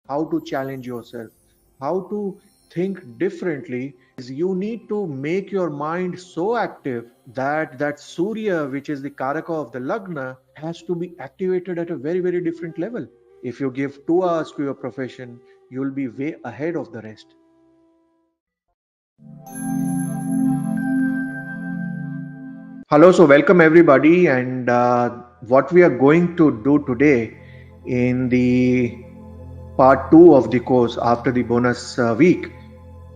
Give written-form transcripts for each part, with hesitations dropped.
how to challenge yourself, how to think differently. Is you need to make your mind so active that Surya, which is the Karaka of the Lagna, has to be activated at a very, very different level. If you give 2 hours to your profession, you'll be way ahead of the rest. Hello, so welcome everybody, and what we are going to do today in the part 2 of the course after the bonus week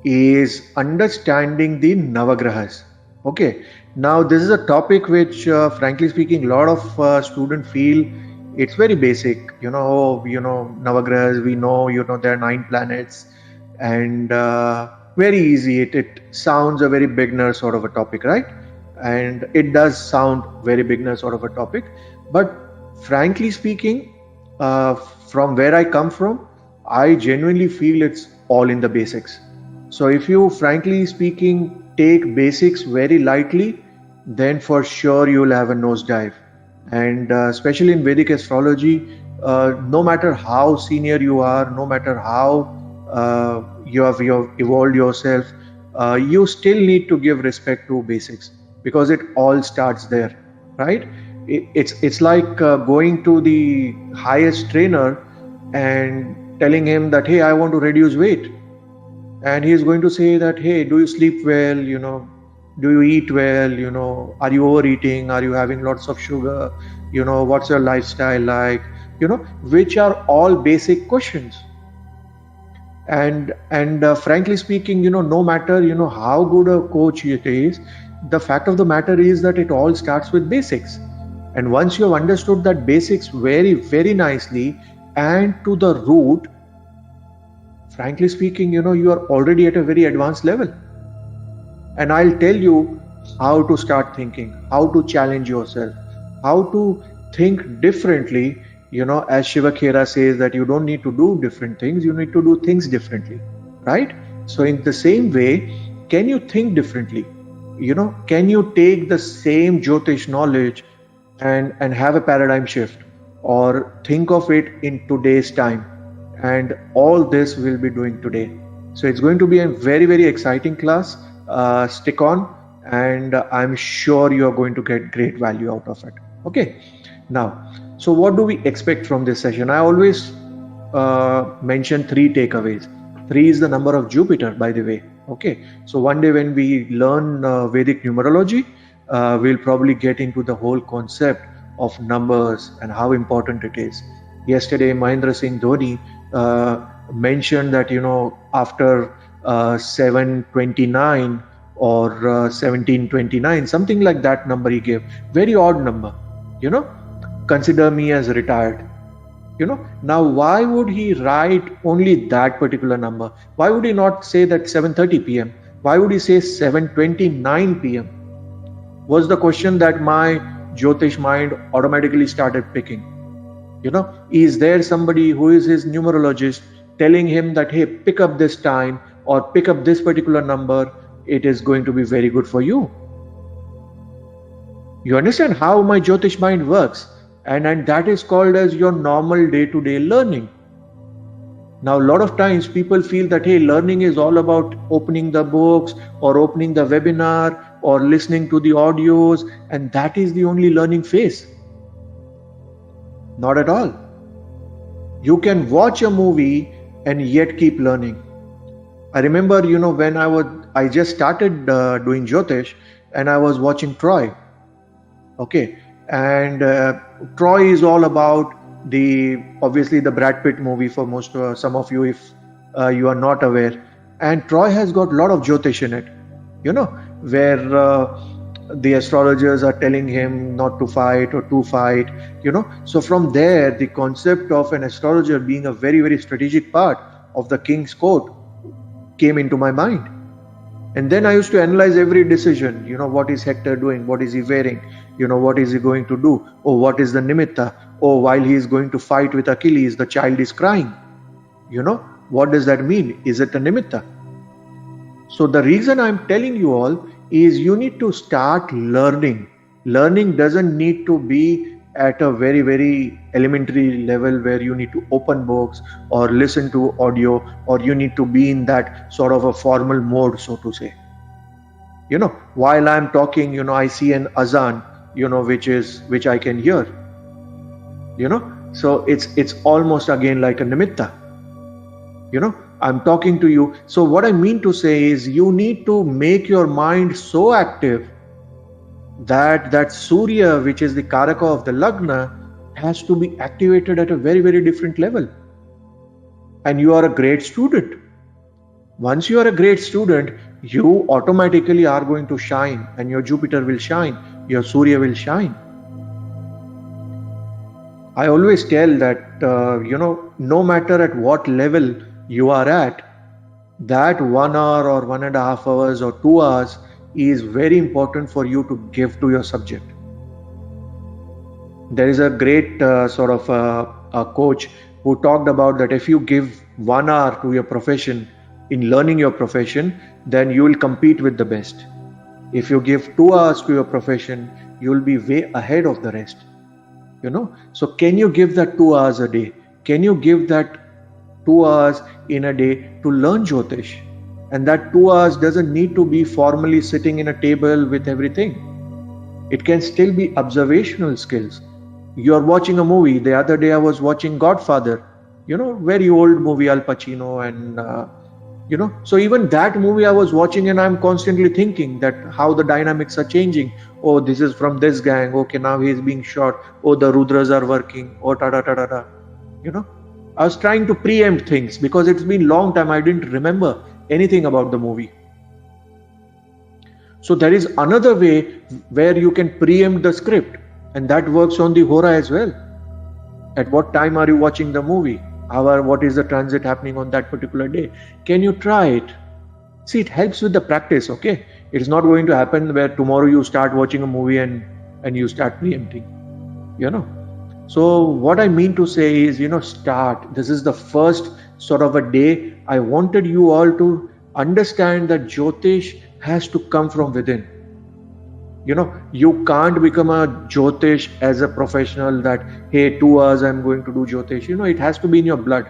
is understanding the Navagrahas. Okay, now this is a topic which, frankly speaking, a lot of students feel it's very basic. Navagrahas. We know, there are 9 planets, and very easy. It sounds a very beginner sort of a topic, right? And it does sound very beginner sort of a topic, but frankly speaking, from where I come from, I genuinely feel it's all in the basics. So if you, frankly speaking, take basics very lightly, then for sure you will have a nosedive. And especially in Vedic astrology, no matter how senior you are, no matter how you have evolved yourself, you still need to give respect to basics, because it all starts there, right? It's like going to the highest trainer and telling him that, hey, I want to reduce weight, and he is going to say that, hey, do you sleep well, do you eat well, are you overeating, are you having lots of sugar, what's your lifestyle like, which are all basic questions. And frankly speaking, no matter how good a coach it is, the fact of the matter is that it all starts with basics. And once you have understood that basics very, very nicely and to the root, frankly speaking, you are already at a very advanced level. And I'll tell you how to start thinking, how to challenge yourself, how to think differently. As Shiva Khera says, that you don't need to do different things, you need to do things differently, right? So in the same way, can you think differently? Can you take the same Jyotish knowledge and have a paradigm shift, or think of it in today's time? And all this we'll be doing today. So it's going to be a very, very exciting class. Stick on, and I'm sure you're going to get great value out of it. Okay. Now, so what do we expect from this session? I always mention 3 takeaways. 3 is the number of Jupiter, by the way. Okay, so one day when we learn Vedic numerology, we'll probably get into the whole concept of numbers and how important it is. Yesterday, Mahendra Singh Dhoni mentioned that, after 729 or 1729, something like that number he gave, very odd number, consider me as retired. Now why would he write only that particular number? Why would he not say that 7:30 p.m.? Why would he say 7:29 p.m.? Was the question that my Jyotish mind automatically started picking. Is there somebody who is his numerologist telling him that, hey, pick up this time or pick up this particular number, it is going to be very good for you? You understand how my Jyotish mind works? And that is called as your normal day-to-day learning. Now, a lot of times people feel that, hey, learning is all about opening the books or opening the webinar or listening to the audios, and that is the only learning phase. Not at all. You can watch a movie and yet keep learning. I remember, when I just started doing Jyotish, and I was watching Troy. Okay. And Troy is all about obviously the Brad Pitt movie for some of you, if you are not aware. And Troy has got a lot of Jyotish in it, where the astrologers are telling him not to fight or to fight, So from there, the concept of an astrologer being a very, very strategic part of the king's court came into my mind. And then I used to analyze every decision. What is Hector doing? What is he wearing? What is he going to do? Oh, what is the nimitta? Oh, while he is going to fight with Achilles, the child is crying. What does that mean? Is it a nimitta? So the reason I'm telling you all is you need to start learning. Learning doesn't need to be at a very, very elementary level where you need to open books or listen to audio, or you need to be in that sort of a formal mode, so to say. While I'm talking, I see an azan, which I can hear. So it's almost again like a nimitta. I'm talking to you. So what I mean to say is, you need to make your mind so active that Surya, which is the Karaka of the Lagna, has to be activated at a very, very different level. And you are a great student. Once you are a great student, you automatically are going to shine, and your Jupiter will shine, your Surya will shine. I always tell that, no matter at what level you are at, that 1 hour or 1.5 hours or 2 hours is very important for you to give to your subject. There is a great a coach who talked about that if you give 1 hour to your profession, in learning your profession, then you will compete with the best. If you give 2 hours to your profession, you will be way ahead of the rest. So can you give that 2 hours a day? Can you give that 2 hours in a day to learn Jyotish? And that 2 hours doesn't need to be formally sitting in a table with everything. It can still be observational skills. You're watching a movie. The other day I was watching Godfather, very old movie, Al Pacino, and so even that movie I was watching, and I'm constantly thinking that how the dynamics are changing. Oh, this is from this gang. Okay, now he's being shot. Oh, the Rudras are working. Oh, ta-da-ta-da-da. I was trying to preempt things because it's been a long time. I didn't remember anything about the movie. So there is another way where you can preempt the script, and that works on the Hora as well. At what time are you watching the movie? What is the transit happening on that particular day? Can you try it? See, it helps with the practice, okay? It's not going to happen where tomorrow you start watching a movie and you start preempting, So what I mean to say is, start. This is the first sort of a day. I wanted you all to understand that Jyotish has to come from within. You can't become a Jyotish as a professional that, hey, 2 hours I'm going to do Jyotish. It has to be in your blood.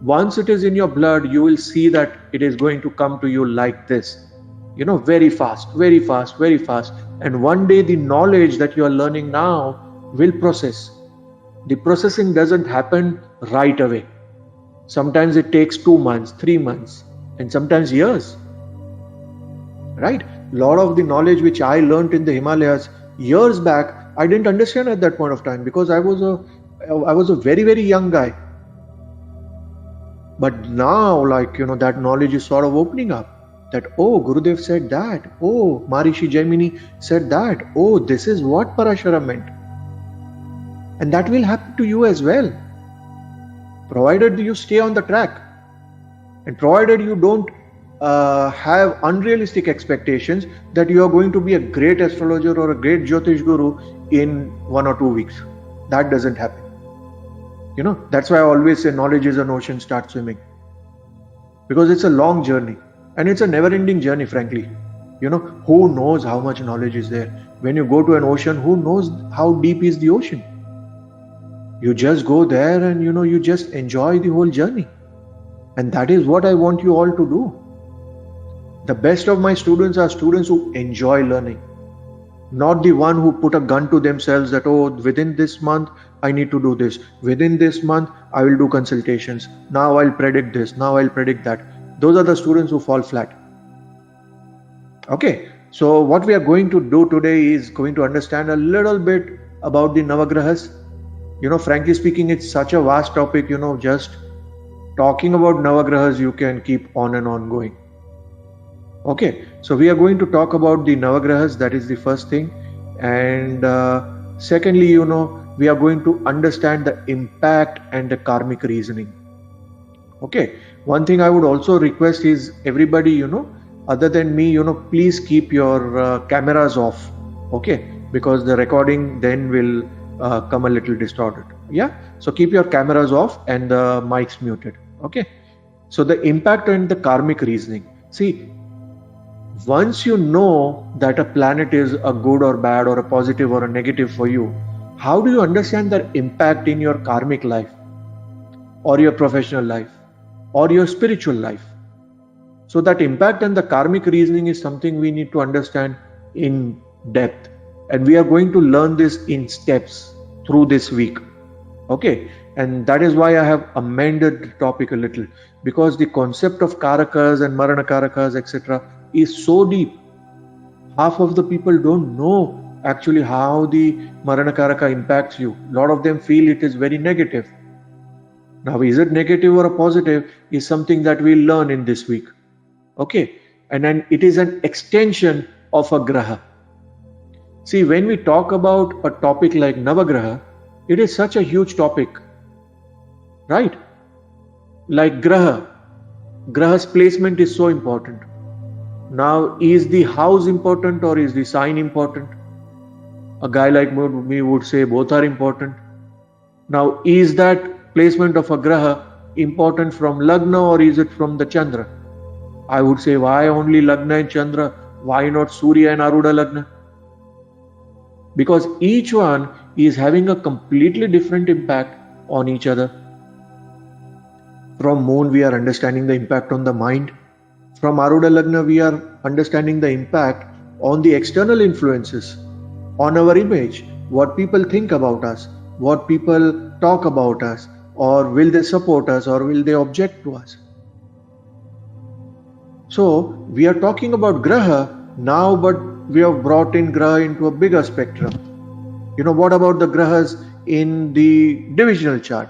Once it is in your blood, you will see that it is going to come to you like this. Very fast, very fast, very fast. And one day the knowledge that you are learning now will process. The processing doesn't happen right away. Sometimes it takes 2 months, 3 months, and sometimes years. Right? A lot of the knowledge which I learned in the Himalayas years back, I didn't understand at that point of time because I was a very, very young guy. But now, that knowledge is sort of opening up. That, oh, Gurudev said that. Oh, Maharishi Jaimini said that. Oh, this is what Parashara meant. And that will happen to you as well. Provided you stay on the track. And provided you don't have unrealistic expectations that you are going to be a great astrologer or a great Jyotish Guru in 1 or 2 weeks. That doesn't happen. That's why I always say knowledge is an ocean, start swimming. Because it's a long journey. And it's a never-ending journey, frankly. Who knows how much knowledge is there? When you go to an ocean, who knows how deep is the ocean? You just go there and, you just enjoy the whole journey. And that is what I want you all to do. The best of my students are students who enjoy learning. Not the one who put a gun to themselves that, oh, within this month, I need to do this. Within this month, I will do consultations. Now I'll predict this. Now I'll predict that. Those are the students who fall flat. Okay, so what we are going to do today is going to understand a little bit about the Navagrahas. Frankly speaking, it's such a vast topic, just talking about Navagrahas, you can keep on and on going. Okay, so we are going to talk about the Navagrahas, that is the first thing. And secondly, we are going to understand the impact and the karmic reasoning. Okay, one thing I would also request is everybody, other than me, please keep your cameras off. Okay, because the recording then will come a little distorted. Yeah, so keep your cameras off and the mics muted. Okay, so the impact and the karmic reasoning. See, once you know that a planet is a good or bad or a positive or a negative for you, how do you understand their impact in your karmic life or your professional life or your spiritual life? So that impact and the karmic reasoning is something we need to understand in depth. And we are going to learn this in steps through this week. Okay, and that is why I have amended the topic a little, because the concept of karakas and marana karakas, etc., is so deep. Half of the people don't know actually how the marana karaka impacts you. A lot of them feel it is very negative. Now, is it negative or a positive is something that we'll learn in this week. Okay, and then it is an extension of a graha. See, when we talk about a topic like Navagraha, it is such a huge topic, right? Like Graha. Graha's placement is so important. Now, is the house important or is the sign important? A guy like me would say both are important. Now, is that placement of a Graha important from Lagna or is it from the Chandra? I would say, why only Lagna and Chandra? Why not Surya and Aruda Lagna? Because each one is having a completely different impact on each other. From Moon, we are understanding the impact on the mind. From Aruda Lagna, we are understanding the impact on the external influences, on our image, what people think about us, what people talk about us, or will they support us or will they object to us. So, we are talking about Graha now, but we have brought in Graha into a bigger spectrum. What about the Grahas in the divisional chart?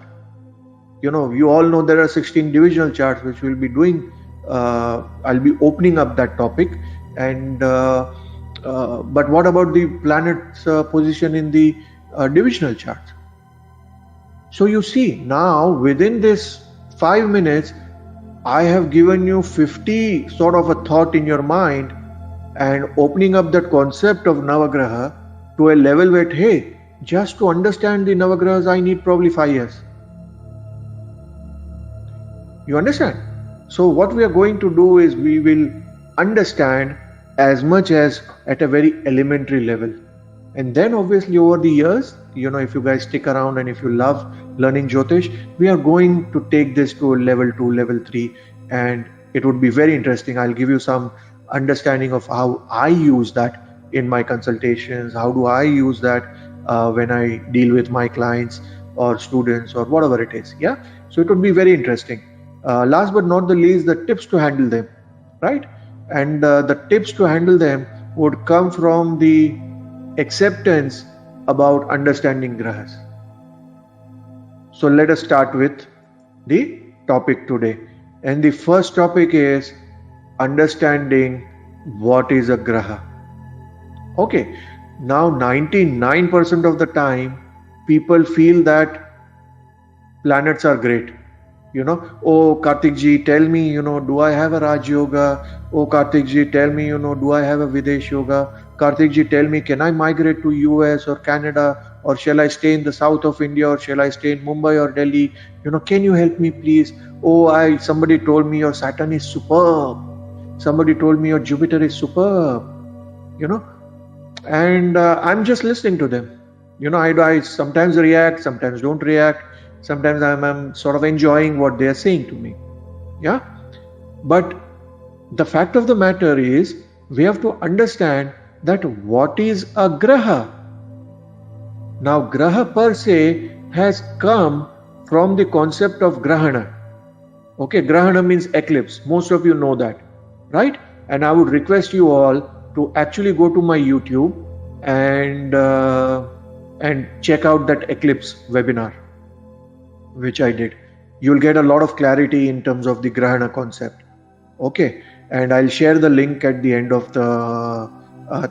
You all know there are 16 divisional charts which we'll be doing. I'll be opening up that topic. And but what about the planet's position in the divisional charts? So you see, now within this 5 minutes, I have given you 50 sort of a thought in your mind and opening up that concept of Navagraha to a level where, hey, just to understand the Navagrahas, I need probably 5 years. You understand? So what we are going to do is we will understand as much as at a very elementary level. And then obviously over the years, if you guys stick around and if you love learning Jyotish, we are going to take this to level 2, level 3, and it would be very interesting. I'll give you some understanding of how I use that in my consultations, how do I use that when I deal with my clients or students or whatever it is. Yeah, so it would be very interesting. Last but not the least, the tips to handle them, right? And the tips to handle them would come from the acceptance about understanding grahas. So let us start with the topic today. And the first topic is understanding what is a graha. Okay, now 99% of the time people feel that planets are great. Oh Kaartik ji, tell me, do I have a Raj Yoga? Oh Kaartik ji, tell me, do I have a Videsh Yoga? Kaartik ji, tell me, can I migrate to US or Canada, or shall I stay in the south of India, or shall I stay in Mumbai or Delhi? Can you help me please? Oh, somebody told me your Saturn is superb. Somebody told me your Jupiter is superb. And I'm just listening to them. I sometimes react, sometimes don't react. Sometimes I'm sort of enjoying what they are saying to me. Yeah. But the fact of the matter is, we have to understand that what is a graha. Now, graha per se has come from the concept of grahana. Okay, grahana means eclipse. Most of you know that, right? And I would request you all to actually go to my YouTube and check out that eclipse webinar, which I did. You'll get a lot of clarity in terms of the Grahana concept. Okay, and I'll share the link at the end of the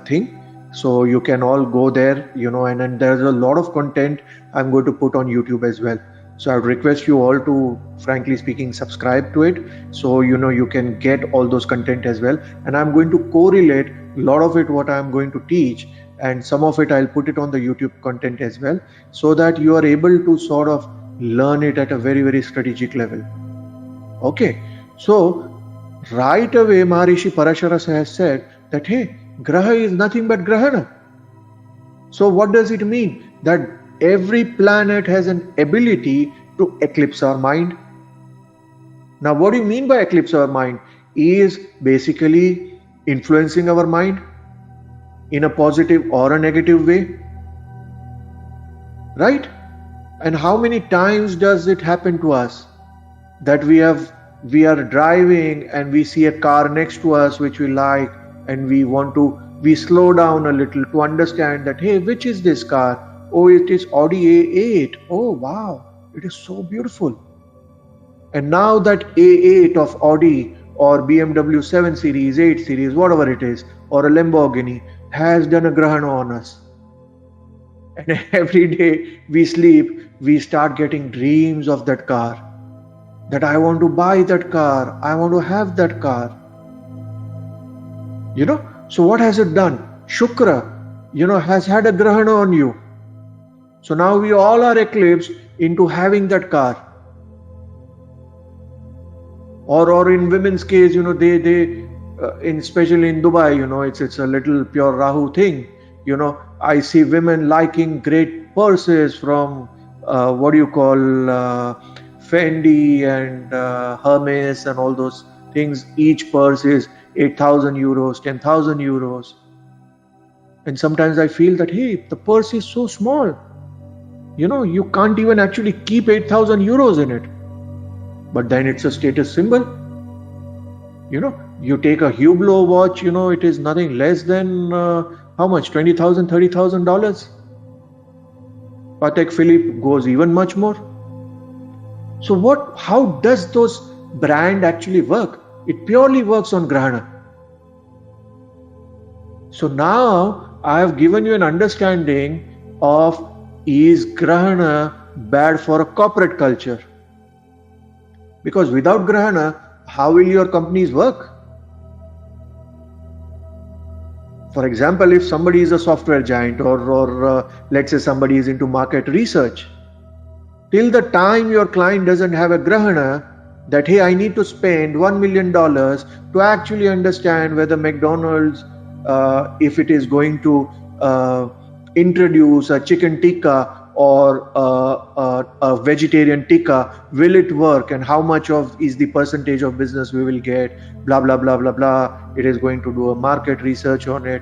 thing, so you can all go there, and then there's a lot of content I'm going to put on YouTube as well. So I would request you all to, frankly speaking, subscribe to it, so you can get all those content as well. And I'm going to correlate a lot of it, what I'm going to teach, and some of it I'll put it on the YouTube content as well, so that you are able to sort of learn it at a very, very strategic level. Okay, so right away Maharishi Parashara has said that, hey, Graha is nothing but Grahana. So what does it mean? That every planet has an ability to eclipse our mind. Now, what do you mean by eclipse our mind? Is basically influencing our mind in a positive or a negative way, right? And how many times does it happen to us that we are driving and we see a car next to us which we like, and we slow down a little to understand that, hey, which is this car? Oh, it is Audi A8. Oh, wow, it is so beautiful. And now that A8 of Audi or BMW 7 Series, 8 Series, whatever it is, or a Lamborghini has done a Grahana on us. And every day we sleep, we start getting dreams of that car. That I want to buy that car, I want to have that car. So what has it done? Shukra, has had a Grahana on you. So now we all are eclipsed into having that car. Or in women's case, especially in Dubai, it's a little pure Rahu thing. I see women liking great purses from Fendi and Hermes and all those things. Each purse is 8,000 euros, 10,000 euros. And sometimes I feel that, hey, the purse is so small. You can't even actually keep 8,000 euros in it. But then it's a status symbol. You take a Hublot watch, it is nothing less than how much? $20,000, $30,000. Patek Philippe goes even much more. So how does those brand actually work? It purely works on Grahana. So now I have given you an understanding of, is Grahana bad for a corporate culture? Because without Grahana, how will your companies work? For example, if somebody is a software giant or let's say somebody is into market research, till the time your client doesn't have a Grahana that, hey, I need to spend $1 million to actually understand whether McDonald's, if it is going to introduce a chicken tikka or a vegetarian tikka, will it work, and how much is the percentage of business we will get, blah, blah, blah, blah, blah. It is going to do a market research on it.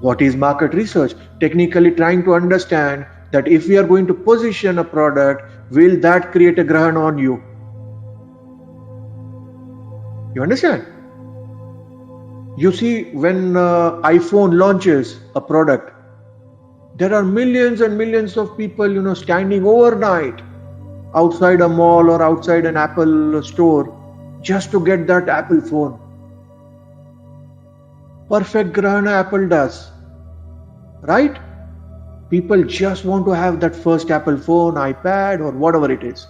What is market research? Technically trying to understand that if we are going to position a product, will that create a Grahana on you? You understand? You see, when iPhone launches a product, there are millions and millions of people, standing overnight outside a mall or outside an Apple store just to get that Apple phone. Perfect Grahana Apple does, right? People just want to have that first Apple phone, iPad, or whatever it is.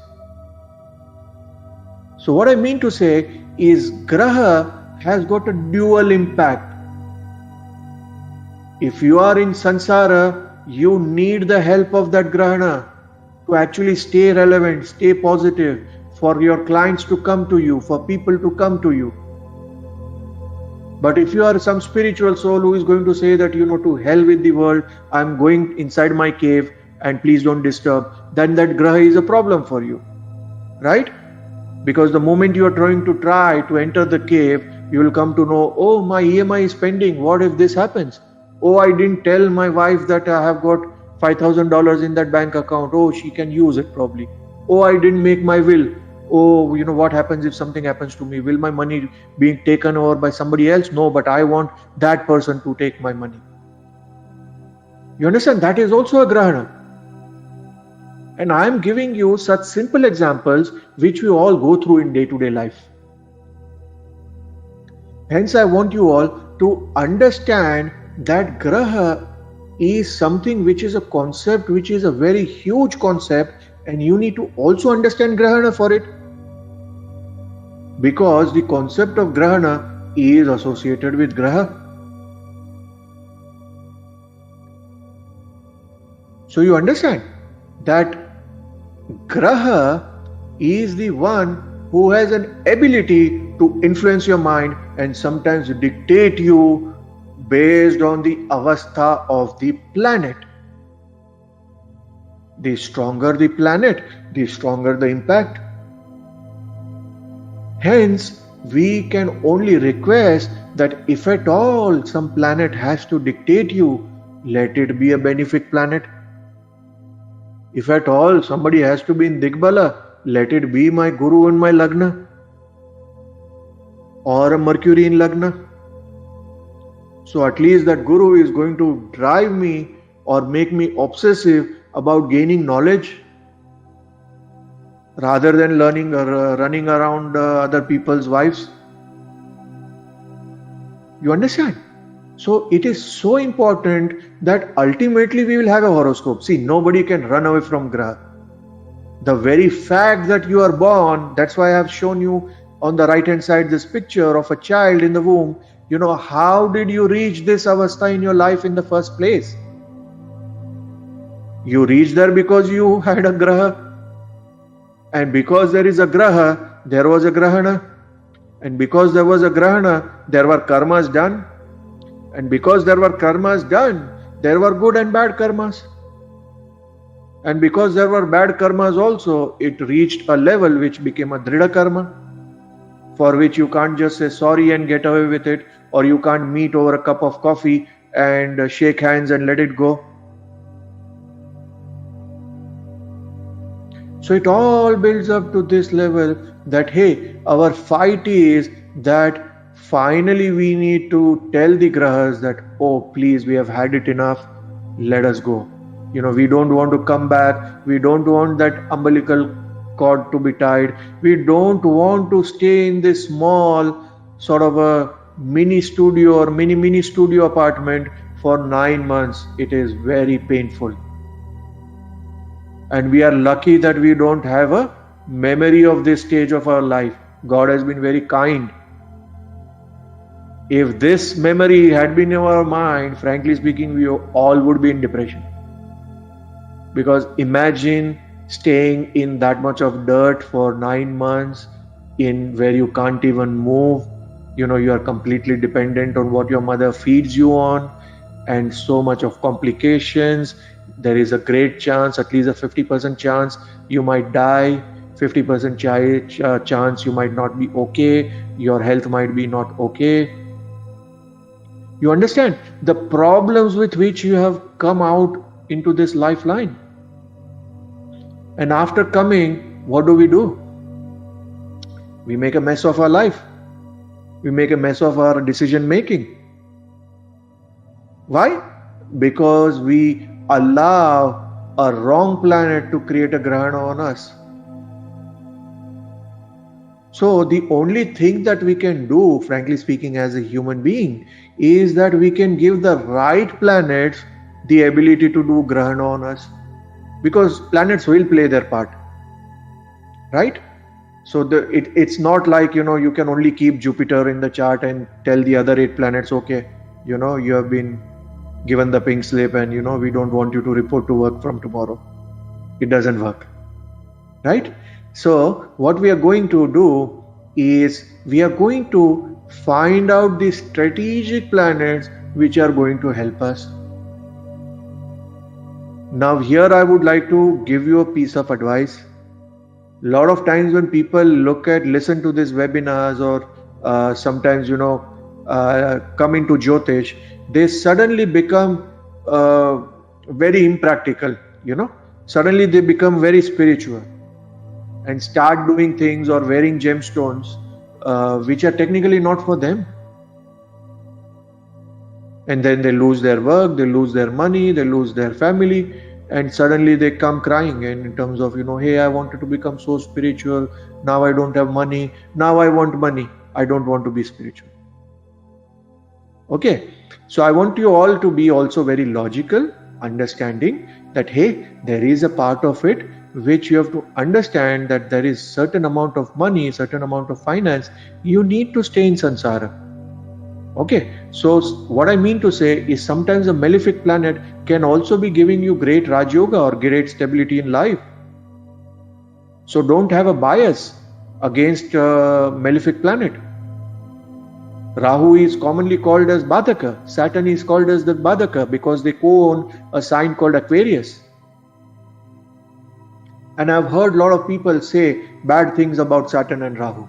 So what I mean to say is Graha has got a dual impact. If you are in Sansara, you need the help of that Grahana to actually stay relevant, stay positive, for your clients to come to you, for people to come to you. But if you are some spiritual soul who is going to say that, to hell with the world, I'm going inside my cave and please don't disturb, then that Graha is a problem for you, right? Because the moment you are trying to enter the cave, you will come to know, oh, my EMI is pending. What if this happens? Oh, I didn't tell my wife that I have got $5,000 in that bank account. Oh, she can use it probably. Oh, I didn't make my will. Oh, what happens if something happens to me? Will my money be taken over by somebody else? No, but I want that person to take my money. You understand? That is also a Grahana. And I am giving you such simple examples which we all go through in day-to-day life. Hence, I want you all to understand that Graha is something which is a concept, which is a very huge concept, and you need to also understand Grahana for it. Because the concept of Grahana is associated with Graha. So you understand that Graha is the one who has an ability to influence your mind and sometimes dictate you based on the avastha of the planet. the stronger the planet, the stronger the impact. Hence, we can only request that if at all some planet has to dictate you, let it be a benefic planet. If at all somebody has to be in Digbala, let it be my Guru in my Lagna or a Mercury in Lagna. So at least that Guru is going to drive me or make me obsessive about gaining knowledge rather than learning or running around other people's wives. You understand? So it is so important that ultimately we will have a horoscope. See, nobody can run away from Graha. The very fact that you are born, that's why I have shown you on the right hand side this picture of a child in the womb. How did you reach this avastha in your life in the first place? You reached there because you had a Graha. And because there is a Graha, there was a Grahana. And because there was a Grahana, there were karmas done. And because there were karmas done, there were good and bad karmas. And because there were bad karmas also, it reached a level which became a Drida karma, for which you can't just say sorry and get away with it, or you can't meet over a cup of coffee and shake hands and let it go. So it all builds up to this level that, hey, our fight is that finally we need to tell the Grahas that, oh, please, we have had it enough, let us go. We don't want to come back. We don't want that umbilical cord to be tied. We don't want to stay in this small sort of a mini studio or mini studio apartment for 9 months. It is very painful. And we are lucky that we don't have a memory of this stage of our life. God has been very kind. If this memory had been in our mind, frankly speaking, we all would be in depression. Because imagine staying in that much of dirt for 9 months in where you can't even move. You are completely dependent on what your mother feeds you on, and so much of complications. There is a great chance, at least a 50% chance you might die, 50% chance you might not be okay, your health might be not okay. You understand the problems with which you have come out into this lifeline. And after coming, what do? We make a mess of our life. We make a mess of our decision making. Why? Because we allow a wrong planet to create a Grahana on us. So the only thing that we can do, frankly speaking, as a human being, is that we can give the right planets the ability to do Grahana on us. Because planets will play their part. Right? So it's not like, you can only keep Jupiter in the chart and tell the other 8 planets, okay, you have been given the pink slip and we don't want you to report to work from tomorrow. It doesn't work. Right? So what we are going to do is we are going to find out the strategic planets which are going to help us. Now here I would like to give you a piece of advice. A lot of times when people listen to these webinars or sometimes come into Jyotish, they suddenly become very impractical, Suddenly they become very spiritual and start doing things or wearing gemstones which are technically not for them. And then they lose their work, they lose their money, they lose their family, and suddenly they come crying and in terms of, hey, I wanted to become so spiritual, now I don't have money, now I want money, I don't want to be spiritual. Okay, so I want you all to be also very logical, understanding that, hey, there is a part of it which you have to understand that there is certain amount of money, certain amount of finance, you need to stay in samsara. Okay, so what I mean to say is sometimes a malefic planet can also be giving you great Raj Yoga or great stability in life. So don't have a bias against a malefic planet. Rahu is commonly called as Badaka. Saturn is called as the Badaka because they co-own a sign called Aquarius. And I've heard a lot of people say bad things about Saturn and Rahu.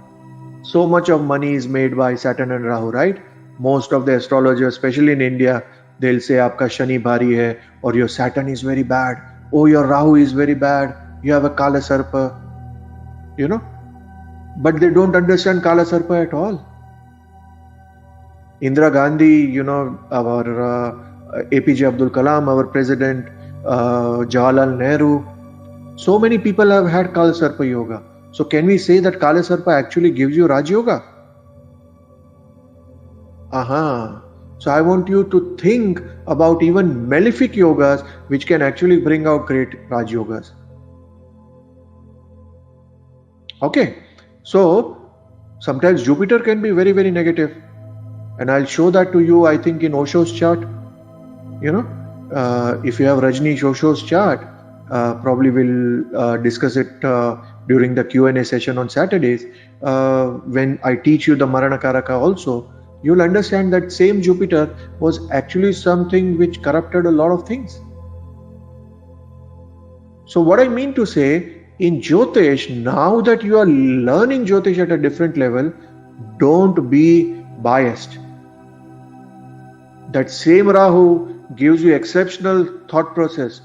So much of money is made by Saturn and Rahu, right? Most of the astrologers, especially in India, they'll say aapka Shani bhari hai, or your Saturn is very bad, oh your Rahu is very bad, you have a Kala Sarpa, but they don't understand Kala Sarpa at all. Indira Gandhi, our APJ Abdul Kalam, our president, Jawaharlal Nehru, so many people have had Kala Sarpa yoga. So can we say that Kala Sarpa actually gives you Raj Yoga? So I want you to think about even malefic yogas which can actually bring out great Raj Yogas. Okay, so sometimes Jupiter can be very, very negative. And I'll show that to you, I think, in Osho's chart. If you have Rajni Osho's chart, probably we'll discuss it during the Q&A session on Saturdays. When I teach you the Marana Karaka also, you'll understand that same Jupiter was actually something which corrupted a lot of things. So what I mean to say, in Jyotish, now that you are learning Jyotish at a different level, don't be biased. That same Rahu gives you exceptional thought process.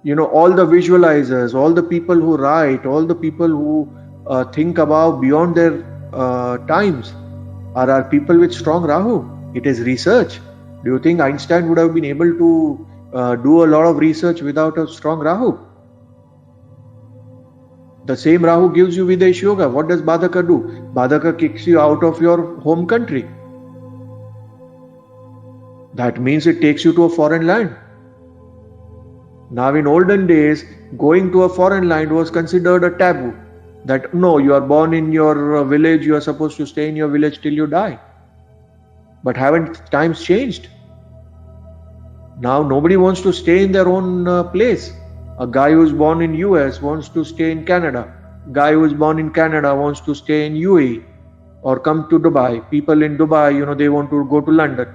All the visualizers, all the people who write, all the people who think about beyond their times are people with strong Rahu. It is research. Do you think Einstein would have been able to do a lot of research without a strong Rahu? The same Rahu gives you Videsh Yoga. What does Badaka do? Badaka kicks you out of your home country. That means it takes you to a foreign land. Now in olden days, going to a foreign land was considered a taboo. That no, you are born in your village, you are supposed to stay in your village till you die. But haven't times changed? Now nobody wants to stay in their own place. A guy who is born in US wants to stay in Canada. Guy who is born in Canada wants to stay in UAE or come to Dubai. People in Dubai, they want to go to London.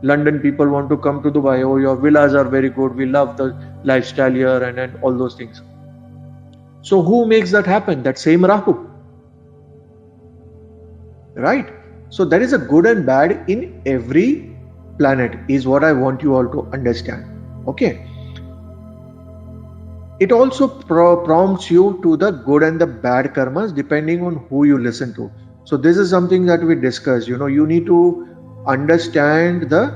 London people want to come to Dubai. Oh, your villas are very good. We love the lifestyle here and all those things. So who makes that happen? That same Rahu. Right? So there is a good and bad in every planet is what I want you all to understand. Okay. It also prompts you to the good and the bad karmas depending on who you listen to. So this is something that we discussed. You need to understand the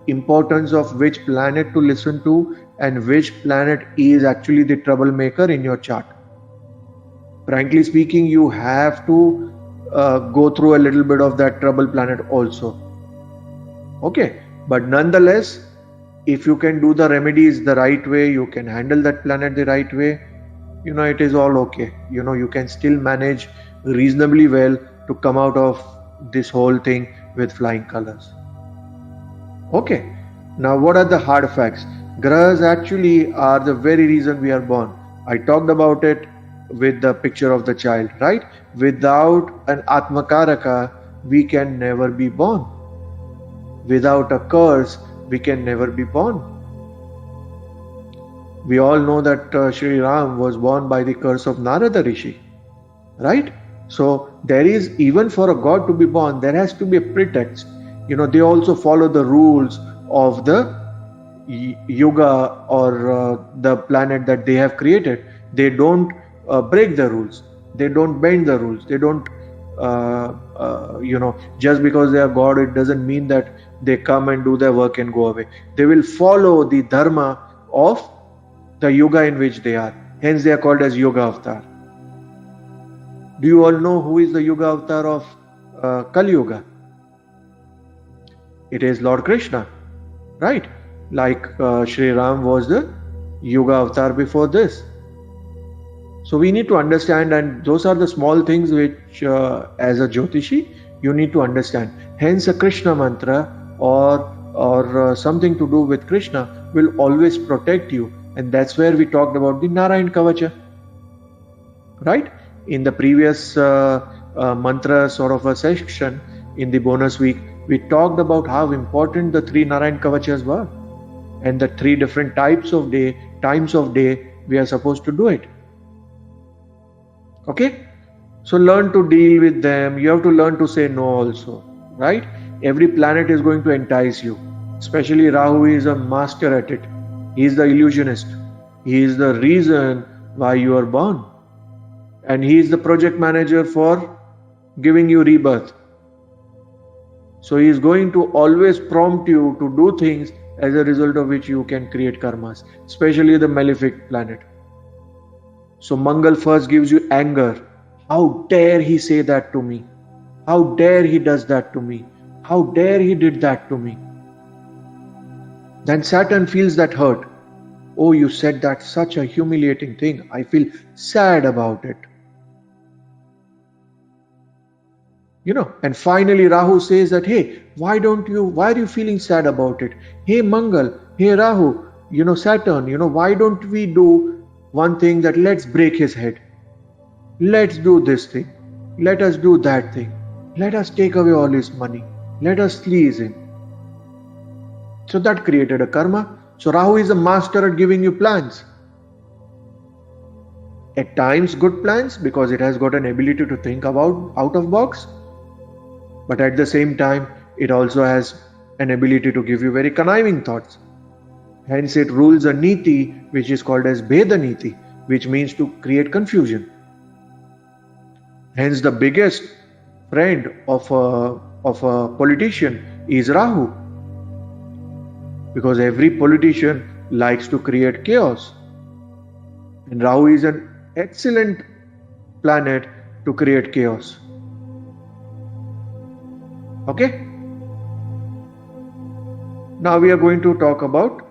importance of which planet to listen to and which planet is actually the troublemaker in your chart. Frankly speaking, you have to go through a little bit of that trouble planet also. Okay, but nonetheless, if you can do the remedies the right way, you can handle that planet the right way, it is all okay. You can still manage reasonably well to come out of this whole thing with flying colors. Okay, now what are the hard facts? Grahas actually are the very reason we are born. I talked about it with the picture of the child, right? Without an Atmakaraka, we can never be born. Without a curse, we can never be born. We all know that Sri Ram was born by the curse of Narada Rishi, right? So there is, even for a god to be born, there has to be a pretext. They also follow the rules of the yuga or the planet that they have created. They don't break the rules. They don't bend the rules. They don't, just because they are God, it doesn't mean that they come and do their work and go away. They will follow the dharma of the yuga in which they are. Hence they are called as Yoga Avatar. Do you all know who is the Yoga Avatar of Kali Yuga? It is Lord Krishna, right? Like Sri Ram was the Yoga Avatar before this. So we need to understand, and those are the small things which as a Jyotishi you need to understand. Hence a Krishna mantra or something to do with Krishna will always protect you, and that's where we talked about the Narayan Kavacha, right? In the previous mantra sort of a section in the bonus week, we talked about how important the 3 Narayan Kavachas were and the 3 different times of day we are supposed to do it. Okay? So learn to deal with them. You have to learn to say no also, right? Every planet is going to entice you. Especially Rahu is a master at it. He is the illusionist. He is the reason why you are born. And he is the project manager for giving you rebirth. So he is going to always prompt you to do things as a result of which you can create karmas, especially the malefic planet. So Mangal first gives you anger. How dare he say that to me? How dare he does that to me? How dare he did that to me? Then Saturn feels that hurt. Oh, you said that, such a humiliating thing. I feel sad about it. And finally Rahu says that, hey, why are you feeling sad about it? Hey Mangal, hey Rahu, Saturn, why don't we do one thing, that let's break his head. Let's do this thing. Let us do that thing. Let us take away all his money. Let us please him. So that created a karma. So Rahu is a master at giving you plans. At times good plans, because it has got an ability to think about out of box. But at the same time, it also has an ability to give you very conniving thoughts. Hence it rules a niti, which is called as Bheda Niti, which means to create confusion. Hence the biggest friend of a politician is Rahu. Because every politician likes to create chaos. And Rahu is an excellent planet to create chaos. Okay? Now we are going to talk about,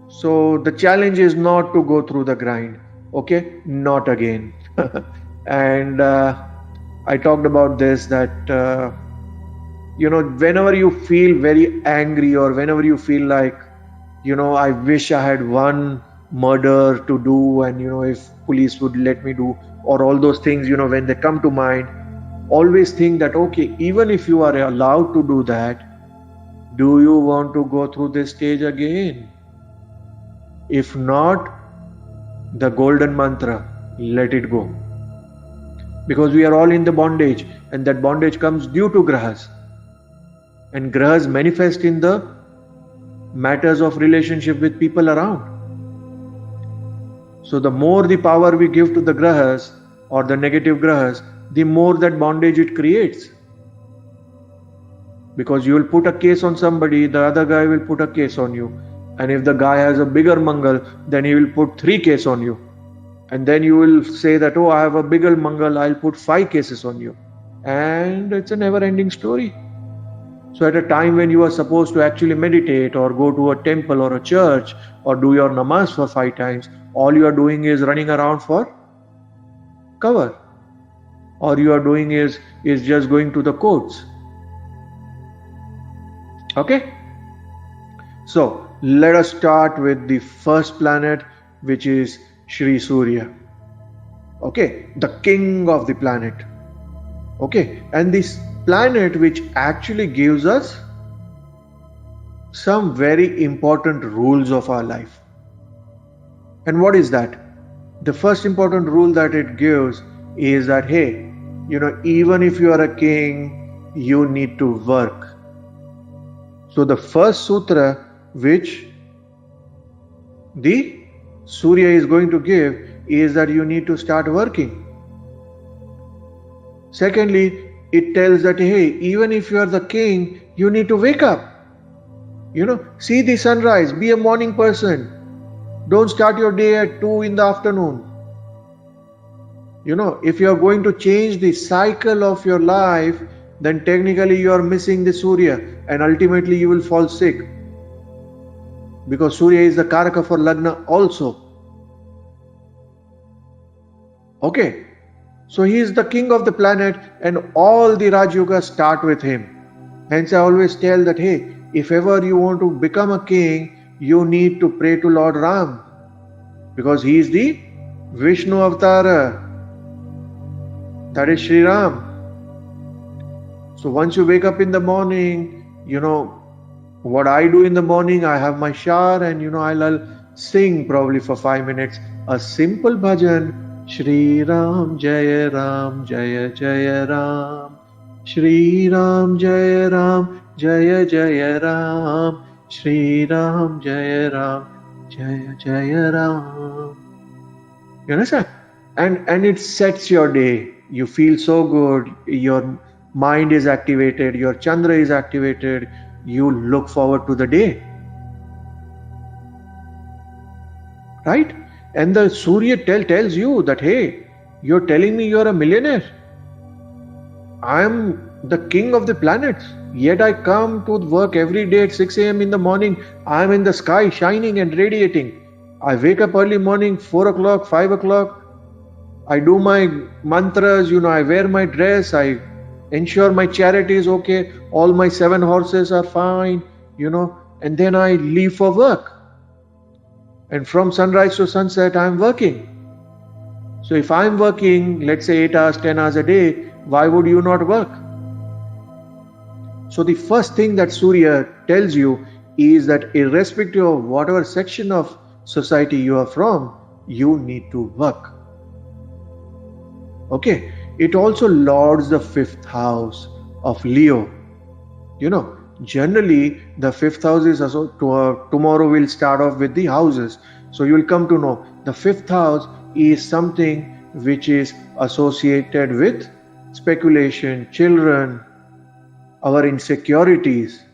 so the challenge is not to go through the grind. Okay? Not again. And I talked about this, that whenever you feel very angry, or whenever you feel like, I wish I had one murder to do, and if police would let me do, or all those things, when they come to mind, always think that, okay, even if you are allowed to do that, do you want to go through this stage again? If not, the golden mantra, let it go. Because we are all in the bondage, and that bondage comes due to grahas. And grahas manifest in the matters of relationship with people around. So the more the power we give to the grahas, or the negative grahas, the more that bondage it creates. Because you will put a case on somebody, the other guy will put a case on you. And if the guy has a bigger Mangal, then he will put 3 cases on you. And then you will say that, oh, I have a bigger Mangal, I'll put 5 cases on you. And it's a never-ending story. So at a time when you are supposed to actually meditate, or go to a temple or a church, or do your namaz for 5 times, all you are doing is running around for cover. Or you are doing is just going to the courts. Okay? So let us start with the first planet, which is Shri Surya. Okay? The king of the planet. Okay? And this planet which actually gives us some very important rules of our life. And what is that? The first important rule that it gives is that, hey, even if you are a king, you need to work. So the first sutra which the Surya is going to give is that you need to start working. Secondly, it tells that, hey, even if you are the king, you need to wake up. See the sunrise, be a morning person. Don't start your day at 2 in the afternoon. If you are going to change the cycle of your life, then technically you are missing the Surya, and ultimately you will fall sick. Because Surya is the Karaka for Lagna also. Okay. So he is the king of the planet, and all the Raj Yogas start with him. Hence I always tell that, hey, if ever you want to become a king, you need to pray to Lord Ram. Because he is the Vishnu Avatara. That is Sri Ram. So once you wake up in the morning, what I do in the morning, I have my shower, and I'll sing probably for 5 minutes, a simple bhajan. Shri Ram Ram Jaya Ram. Shri Ram Ram Jaya Ram. Shri Ram Ram Jaya Ram. You understand? And it sets your day. You feel so good. Your mind is activated. Your Chandra is activated. You look forward to the day. Right? And the Surya tells you that, hey, you're telling me you're a millionaire. I am the king of the planets. Yet I come to work every day at 6 a.m. in the morning. I am in the sky shining and radiating. I wake up early morning, 4 o'clock, 5 o'clock. I do my mantras, I wear my dress. I ensure my charity is okay. All my 7 horses are fine, and then I leave for work. And from sunrise to sunset, I am working. So if I am working, let's say 8 hours, 10 hours a day, why would you not work? So the first thing that Surya tells you is that irrespective of whatever section of society you are from, you need to work. Okay. It also lords the 5th house of Leo. Generally the 5th house is tomorrow we'll start off with the houses. So you will come to know the 5th house is something which is associated with speculation, children, our insecurities.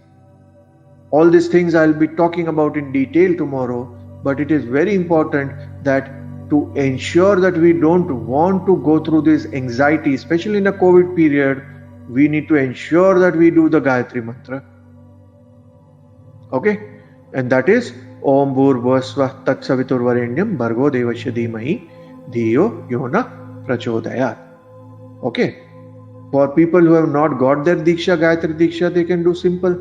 All these things I'll be talking about in detail tomorrow, but it is very important that to ensure that we don't want to go through this anxiety, especially in a COVID period, we need to ensure that we do the Gayatri Mantra. Okay? And that is Om Bhurvasvah Tat Saviturvarenyam Bhargo Devasya Dhimahi Dhiyo Yona Prachodayat. Okay? For people who have not got their Diksha, Gayatri Diksha, they can do simple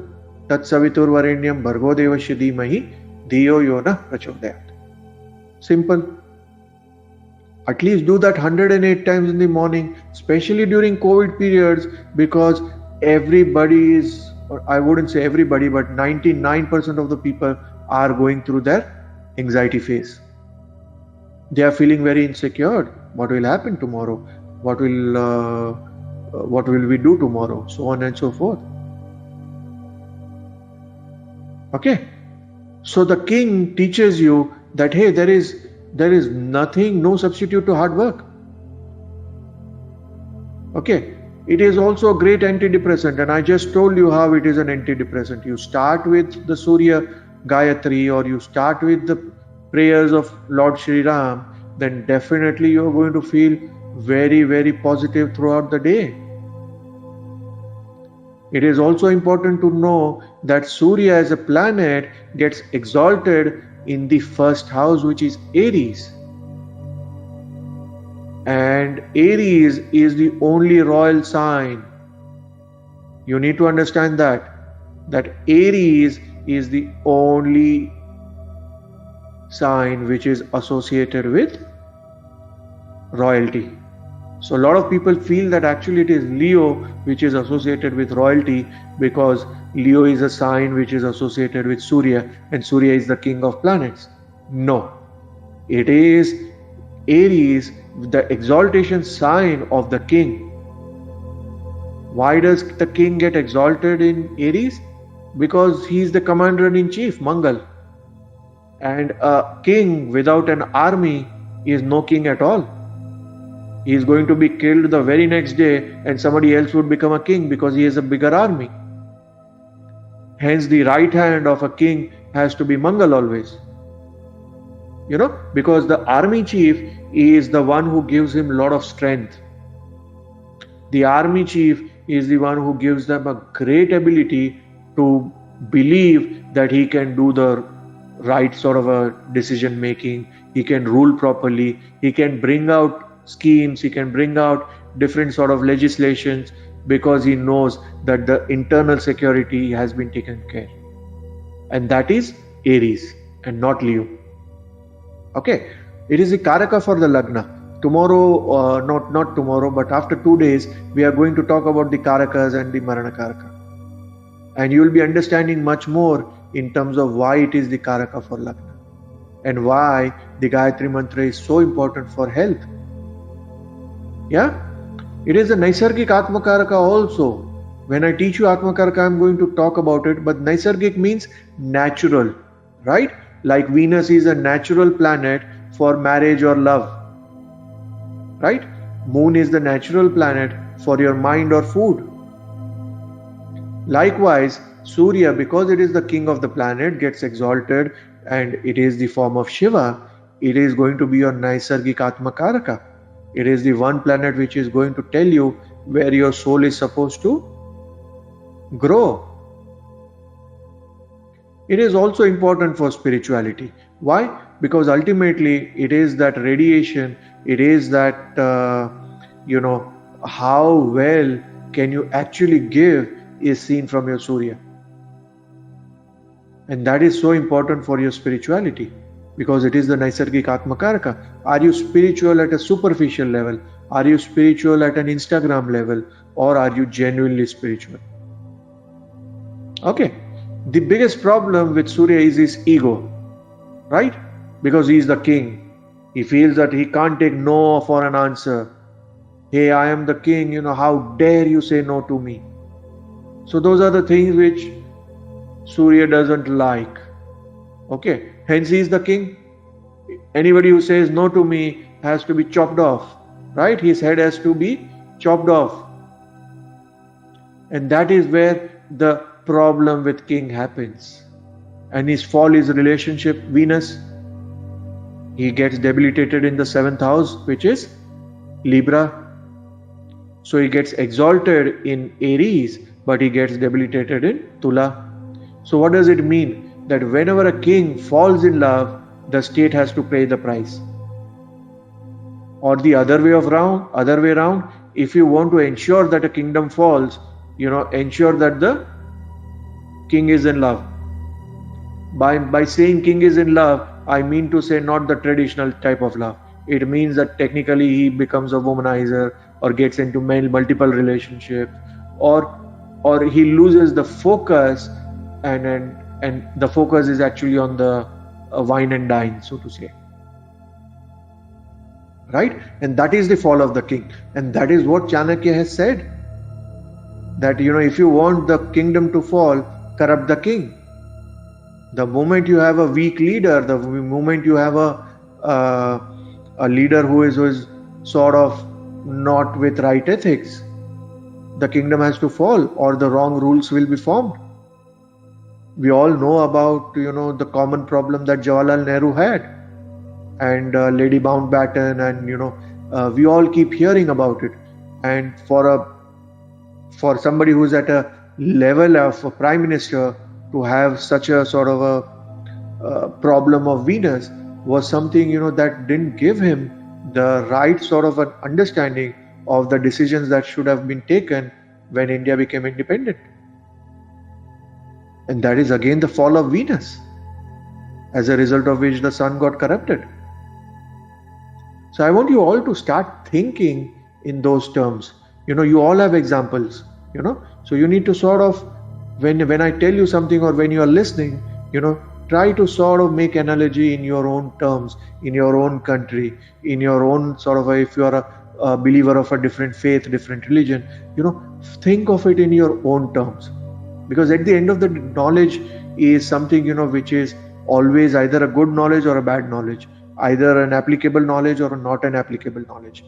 Tat Saviturvarenyam Bhargo Devasya Dhimahi Dhiyo Yona Prachodayat. Simple. At least do that 108 times in the morning, especially during COVID periods, because everybody is, or I wouldn't say everybody, but 99% of the people are going through their anxiety phase. They are feeling very insecure. What will happen tomorrow? What will we do tomorrow? So on and so forth. Okay. So the king teaches you that, hey, there is nothing, no substitute to hard work. Okay. It is also a great antidepressant, and I just told you how it is an antidepressant. You start with the Surya Gayatri, or you start with the prayers of Lord Shri Ram, then definitely you are going to feel very, very positive throughout the day. It is also important to know that Surya as a planet gets exalted in the 1st house, which is Aries. And Aries is the only royal sign. You need to understand that Aries is the only sign which is associated with royalty. So a lot of people feel that actually it is Leo which is associated with royalty, because Leo is a sign which is associated with Surya, and Surya is the king of planets. No, it is Aries, the exaltation sign of the king. Why does the king get exalted in Aries? Because he is the commander-in-chief, Mangala. And a king without an army is no king at all. He is going to be killed the very next day, and somebody else would become a king because he has a bigger army. Hence the right hand of a king has to be Mangala always. Because the army chief is the one who gives him a lot of strength. The army chief is the one who gives them a great ability to believe that he can do the right sort of a decision making. He can rule properly. He can bring out schemes. He can bring out different sort of legislations, because he knows that the internal security has been taken care. And that is Aries and not Leo. Okay. It is the Karaka for the Lagna. Tomorrow, not tomorrow, but after 2 days, we are going to talk about the Karakas and the Marana Karaka. And you will be understanding much more in terms of why it is the Karaka for Lagna. and why the Gayatri Mantra is so important for health. Yeah? It is a Naisargik Atmakaraka also. When I teach you Atmakaraka, I'm going to talk about it, but Naisargik means natural, right? Like Venus is a natural planet for marriage or love, right? Moon is the natural planet for your mind or food. Likewise, Surya, because it is the king of the planet, gets exalted and it is the form of Shiva, it is going to be your Naisargik Atmakaraka. It is the one planet which is going to tell you where your soul is supposed to grow. It is also important for spirituality. Why? Because ultimately it is that radiation, it is that, how well can you actually give is seen from your Surya. And that is so important for your spirituality because it is the Naisargik Atmakaraka. Are you spiritual at a superficial level? Are you spiritual at an Instagram level? Or are you genuinely spiritual? Okay. The biggest problem with Surya is his ego, right? Because he is the king. He feels that he can't take no for an answer. Hey, I am the king, how dare you say no to me? So those are the things which Surya doesn't like. Okay, hence he is the king. Anybody who says no to me has to be chopped off, right? His head has to be chopped off. And that is where the problem with king happens. And his fall is relationship, Venus. He gets debilitated in the 7th house, which is Libra. So he gets exalted in Aries, but he gets debilitated in Tula. So what does it mean? That whenever a king falls in love, the state has to pay the price. Or the other way around, if you want to ensure that a kingdom falls, ensure that the king is in love. By saying king is in love, I mean to say not the traditional type of love. It means that technically he becomes a womanizer or gets into multiple relationships, or he loses the focus and the focus is actually on the wine and dine, so to say. Right? And that is the fall of the king. And that is what Chanakya has said. That, if you want the kingdom to fall, corrupt the king. The moment you have a weak leader, the moment you have a leader who is sort of not with right ethics, the kingdom has to fall or the wrong rules will be formed. We all know about, the common problem that Jawaharlal Nehru had and Lady Mountbatten, and, we all keep hearing about it. And for somebody who's at a level of a prime minister to have such a sort of a problem of Venus was something, that didn't give him the right sort of an understanding of the decisions that should have been taken when India became independent. And that is again the fall of Venus, as a result of which the sun got corrupted. So I want you all to start thinking in those terms. You all have examples, so you need to sort of, when I tell you something or when you are listening, try to sort of make analogy in your own terms, in your own country, in your own sort of if you are a believer of a different faith, different religion, think of it in your own terms. Because at the end of the day, knowledge is something, which is always either a good knowledge or a bad knowledge, either an applicable knowledge or not an applicable knowledge,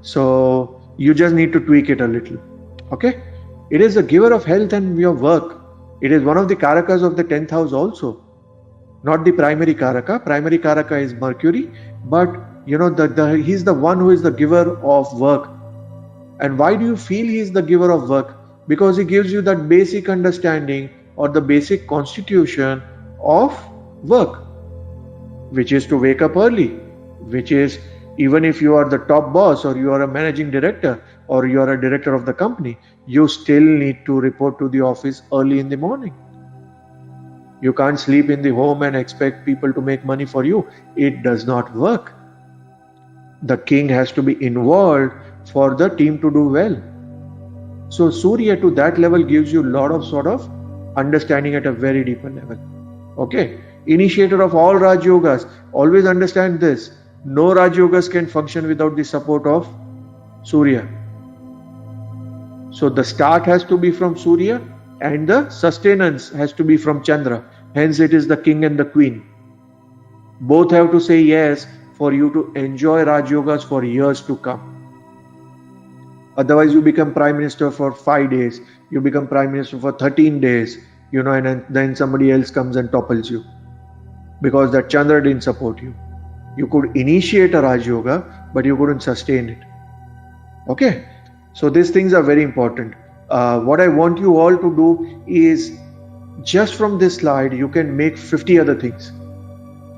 So you just need to tweak it a little. Okay? It is a giver of health and your work. It is one of the Karakas of the 10th house also. Not the primary Karaka. Primary Karaka is Mercury, but he's the one who is the giver of work. And why do you feel he is the giver of work? Because he gives you that basic understanding or the basic constitution of work, which is to wake up early, which is, even if you are the top boss or you are a managing director or you are a director of the company, you still need to report to the office early in the morning. You can't sleep in the home and expect people to make money for you. It does not work. The king has to be involved for the team to do well. So Surya to that level gives you a lot of sort of understanding at a very deeper level. Okay. initiator of all Raj Yogas. Always understand this. No Raj Yogas can function without the support of Surya. So the start has to be from Surya and the sustenance has to be from Chandra. Hence it is the king and the queen. Both have to say yes for you to enjoy Raj Yogas for years to come. Otherwise you become prime minister for 5 days, you become prime minister for 13 days, and then somebody else comes and topples you because that Chandra didn't support you. You could initiate a Raj Yoga, but you couldn't sustain it. Okay, so these things are very important. What I want you all to do is, just from this slide you can make 50 other things.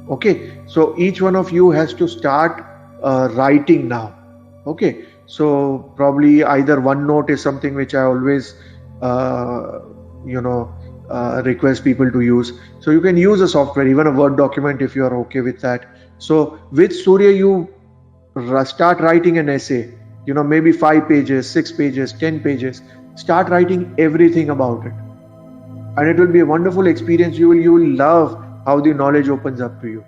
Okay, so each one of you has to start writing now. Okay, so probably either OneNote is something which I always request people to use. So you can use a software, even a Word document if you are okay with that. So with Surya you start writing an essay, maybe 5 pages, 6 pages, 10 pages. Start writing everything about it, and it will be a wonderful experience. You will love how the knowledge opens up to you.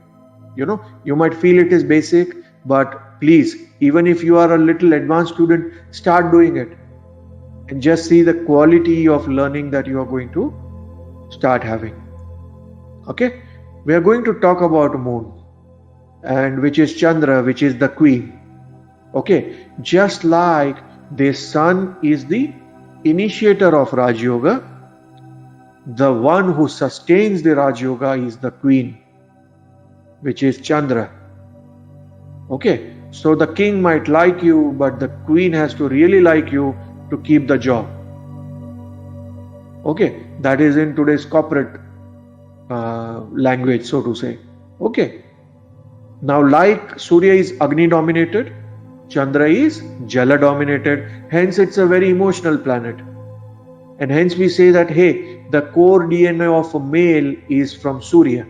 You might feel it is basic, but please, even if you are a little advanced student, start doing it and just see the quality of learning that you are going to start having. Okay, we are going to talk about moon, and which is Chandra, which is the queen. Okay, just like the sun is the initiator of Raj Yoga, the one who sustains the Raj Yoga is the queen, which is Chandra. Okay, so the king might like you, but the queen has to really like you to keep the job. Okay, that is in today's corporate language, so to say. Okay, now like Surya is Agni dominated, Chandra is Jala dominated, hence it's a very emotional planet. And hence we say that, hey, the core DNA of a male is from Surya,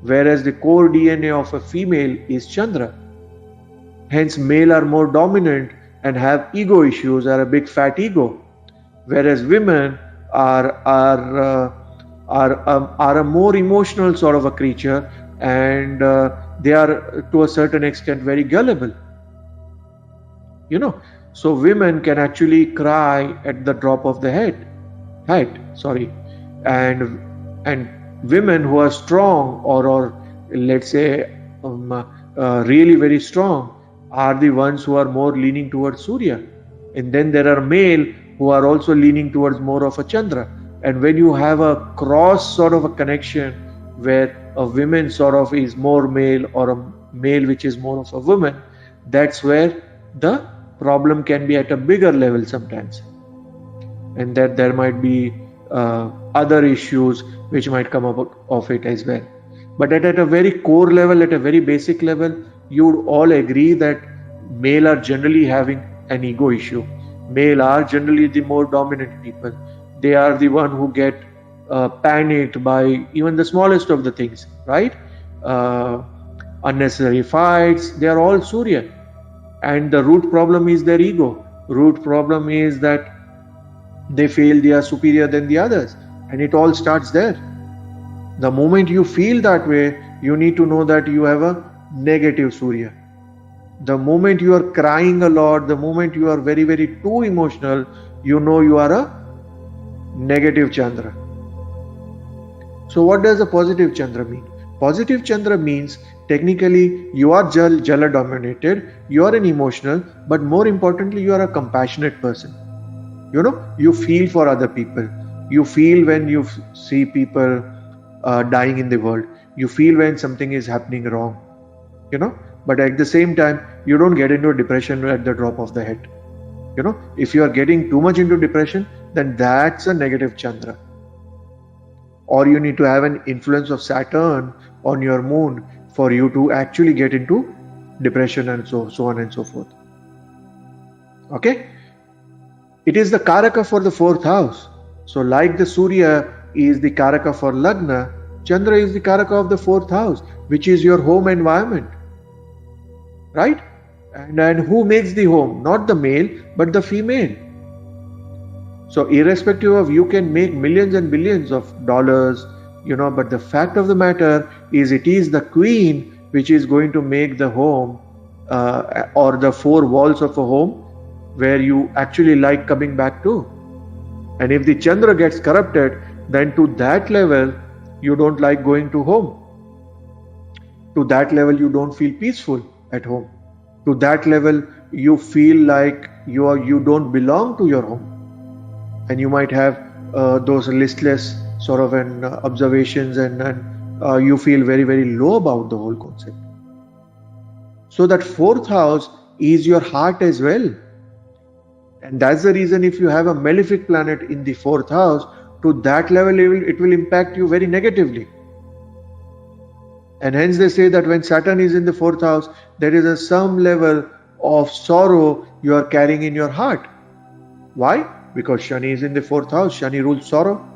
whereas the core DNA of a female is Chandra. Hence male are more dominant and have ego issues, are a big fat ego, whereas women are a more emotional sort of a creature, and they are to a certain extent very gullible. So women can actually cry at the drop of the head, and women who are strong or let's say really very strong are the ones who are more leaning towards Surya, and then there are male who are also leaning towards more of a Chandra. And when you have a cross sort of a connection where a woman sort of is more male or a male which is more of a woman, that's where the problem can be at a bigger level sometimes, and that there might be other issues which might come up of it as well. But at a very core level, at a very basic level, you would all agree that male are generally having an ego issue. Male are generally the more dominant people. They are the one who get panicked by even the smallest of the things, right? Unnecessary fights, they are all Surya. And the root problem is their ego. Root problem is that they feel they are superior than the others. And it all starts there. The moment you feel that way, you need to know that you have a negative Surya. The moment you are crying a lot, the moment you are very, very too emotional, you know you are a negative Chandra. So what does a positive Chandra mean? Positive Chandra means technically you are Jala dominated, you are an emotional, but more importantly you are a compassionate person. You feel for other people. You feel when you see people dying in the world. You feel when something is happening wrong. But at the same time, you don't get into a depression at the drop of the head. If you are getting too much into depression, then that's a negative Chandra. Or you need to have an influence of Saturn on your moon for you to actually get into depression and so on and so forth. Okay? It is the Karaka for the 4th house. So like the Surya is the Karaka for Lagna, Chandra is the Karaka of the 4th house, which is your home environment. Right? And who makes the home? Not the male, but the female. So irrespective of, you can make millions and billions of dollars, But the fact of the matter is, it is the queen which is going to make the home or the four walls of a home where you actually like coming back to. And if the Chandra gets corrupted, then to that level you don't like going to home. To that level you don't feel peaceful at home. To that level you feel like you don't belong to your home, and you might have those listless sort of observations, and you feel very, very low about the whole concept. So that fourth house is your heart as well. And that's the reason, if you have a malefic planet in the fourth house, to that level it will impact you very negatively. And hence they say that when Saturn is in the fourth house, there is some level of sorrow you are carrying in your heart. Why? Because Shani is in the fourth house. Shani rules sorrow.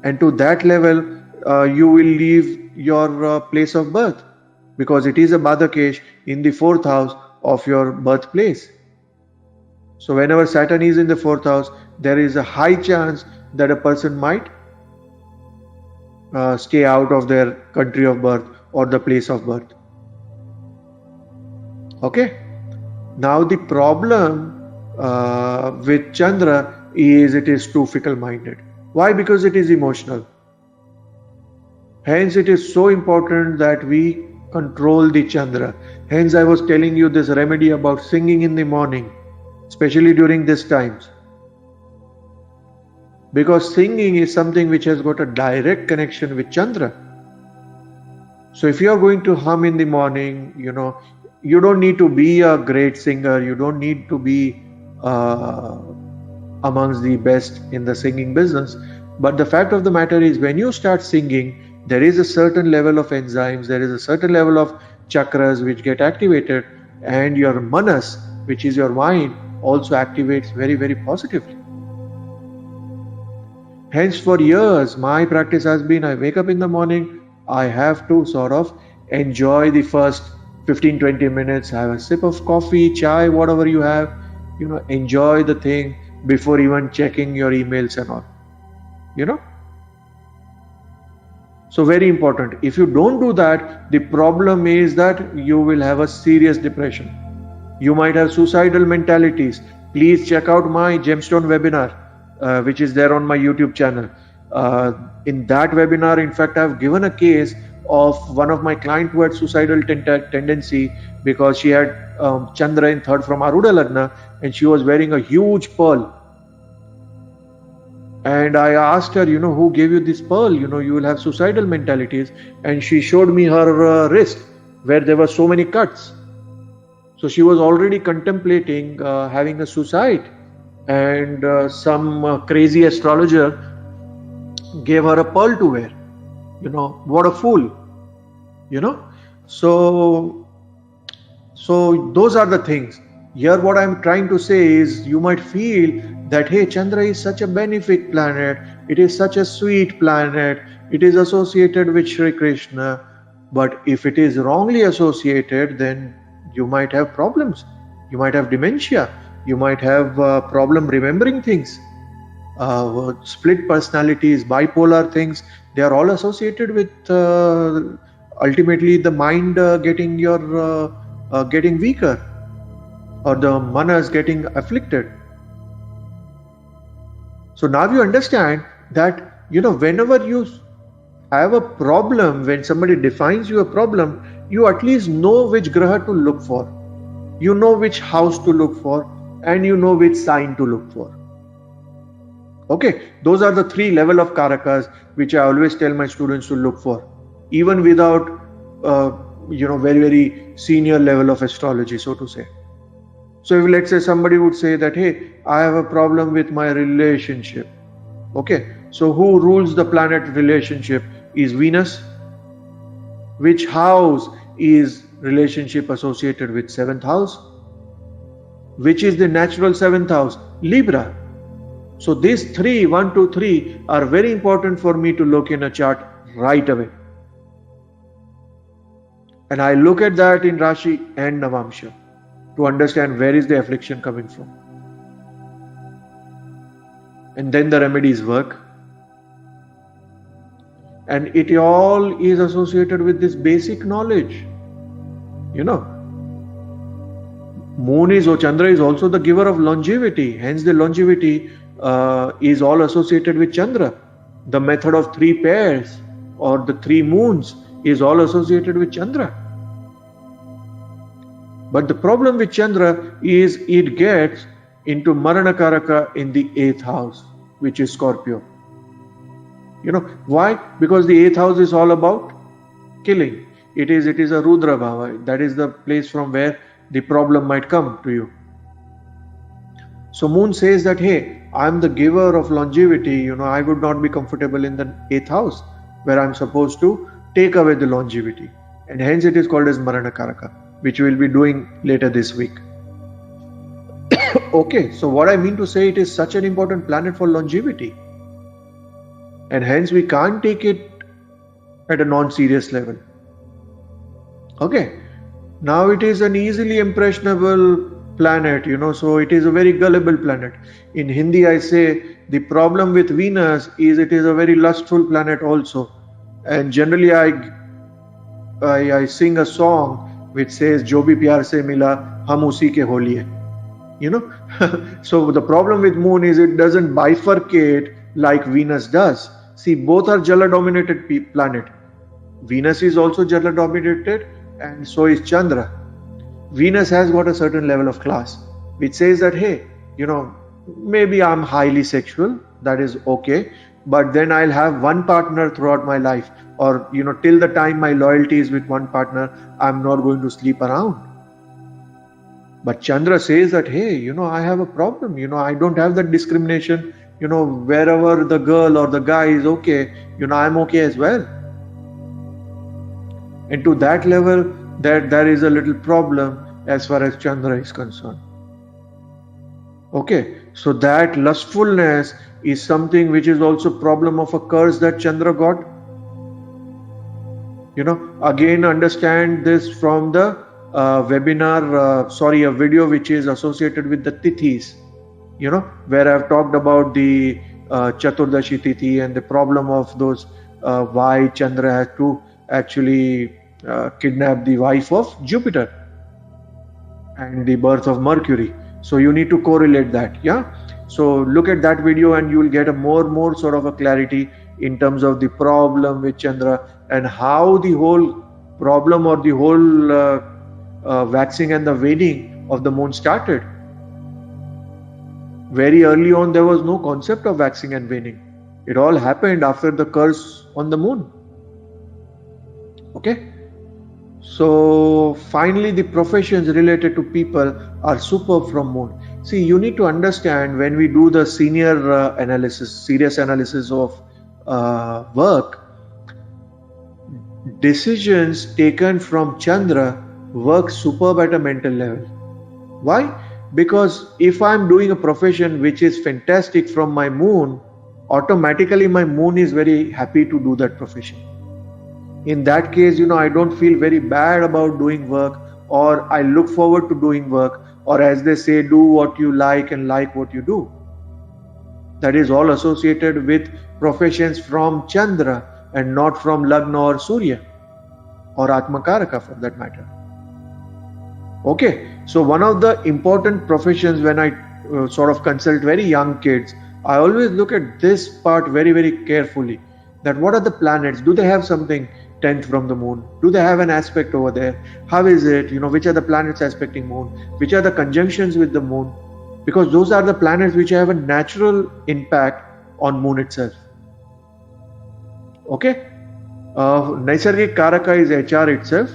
And to that level, you will leave your place of birth, because it is a Badakesh in the fourth house of your birthplace. So whenever Saturn is in the fourth house, there is a high chance that a person might stay out of their country of birth or the place of birth. Okay. Now the problem with Chandra is it is too fickle-minded. Why? Because it is emotional. Hence it is so important that we control the Chandra. Hence I was telling you this remedy about singing in the morning, especially during these times. Because singing is something which has got a direct connection with Chandra. So if you are going to hum in the morning, you don't need to be a great singer, you don't need to be amongst the best in the singing business. But the fact of the matter is, when you start singing, there is a certain level of enzymes, there is a certain level of chakras which get activated, and your manas, which is your mind, also activates very, very positively. Hence for years my practice has been, I wake up in the morning, I have to sort of enjoy the first 15-20 minutes, have a sip of coffee, chai, whatever you have, enjoy the thing before even checking your emails and all. So very important. If you don't do that, the problem is that you will have a serious depression. You might have suicidal mentalities. Please check out my gemstone webinar, which is there on my YouTube channel. In that webinar, in fact, I have given a case of one of my client who had suicidal tendency because she had Chandra in third from Aruda Lagna, and she was wearing a huge pearl. And I asked her, who gave you this pearl? You will have suicidal mentalities. And she showed me her wrist where there were so many cuts. So she was already contemplating having a suicide. And some crazy astrologer gave her a pearl to wear. What a fool. So those are the things. Here what I'm trying to say is, you might feel that, hey, Chandra is such a benefic planet, it is such a sweet planet, it is associated with Shri Krishna. But if it is wrongly associated, then you might have problems. You might have dementia. You might have problem remembering things. Split personalities, bipolar things, they are all associated with ultimately the mind getting weaker, or the manas getting afflicted. So now you understand that, whenever you have a problem, when somebody defines you a problem, you at least know which graha to look for. You know which house to look for, and you know which sign to look for. Okay, those are the three level of karakas which I always tell my students to look for, even without very, very senior level of astrology, so to say. So if, let's say, somebody would say that, hey, I have a problem with my relationship. Okay, so who rules the planet relationship? Is Venus. Which house is relationship associated with? 7th house. Which is the natural 7th house? Libra. So these 3, 1, 2, 3 are very important for me to look in a chart right away. And I look at that in Rashi and Navamsha to understand where is the affliction coming from. And then the remedies work. and it all is associated with this basic knowledge. Moon is, or Chandra is also the giver of longevity. Hence the longevity is all associated with Chandra. The method of 3 pairs or the 3 moons is all associated with Chandra. But the problem with Chandra is it gets into Maranakaraka in the 8th house, which is Scorpio. Why? Because the 8th house is all about killing. It is a Rudra Bhava. That is the place from where the problem might come to you. So Moon says that, hey, I'm the giver of longevity. I would not be comfortable in the 8th house where I'm supposed to take away the longevity. And hence it is called as Maranakaraka, which we will be doing later this week. Okay, so what I mean to say, it is such an important planet for longevity. And hence we can't take it at a non-serious level. Okay, now it is an easily impressionable planet, so it is a very gullible planet. In Hindi I say the problem with Venus is it is a very lustful planet also. And generally I sing a song which says Jo bhi pyar se mila hum usi ke ho liye. So the problem with Moon is it doesn't bifurcate like Venus does. See, both are Jala dominated planet. Venus is also Jala dominated, and so is Chandra. Venus has got a certain level of class, which says that, hey, maybe I'm highly sexual, that is okay, but then I'll have one partner throughout my life, or till the time my loyalty is with one partner, I'm not going to sleep around. But Chandra says that, hey, I have a problem, I don't have that discrimination, wherever the girl or the guy is okay, I'm okay as well. And to that level, that there is a little problem as far as Chandra is concerned. Okay, so that lustfulness is something which is also problem of a curse that Chandra got. Again, understand this from the a video which is associated with the Tithis, where I've talked about the Chaturdashi Tithi and the problem of those, why Chandra has to actually kidnap the wife of Jupiter and the birth of Mercury. So you need to correlate that. So look at that video and you will get a more sort of a clarity in terms of the problem with Chandra and how the whole problem or the whole waxing and the waning of the moon started. Very early on there was no concept of waxing and waning. It all happened after the curse on the moon. Okay, so finally the professions related to people are superb from moon. See, you need to understand, when we do the serious analysis of work, decisions taken from Chandra work superb at a mental level. Why? Because if I'm doing a profession which is fantastic from my moon, automatically my moon is very happy to do that profession. In that case, I don't feel very bad about doing work, or I look forward to doing work, or as they say, do what you like and like what you do. That is all associated with professions from Chandra and not from Lagna or Surya or Atmakaraka for that matter. Okay, so one of the important professions when I sort of consult very young kids, I always look at this part very, very carefully. That what are the planets? Do they have something 10th from the moon? Do they have an aspect over there? How is it? Which are the planets aspecting moon? Which are the conjunctions with the moon? Because those are the planets which have a natural impact on moon itself. Okay, Naisargik Karaka is HR itself,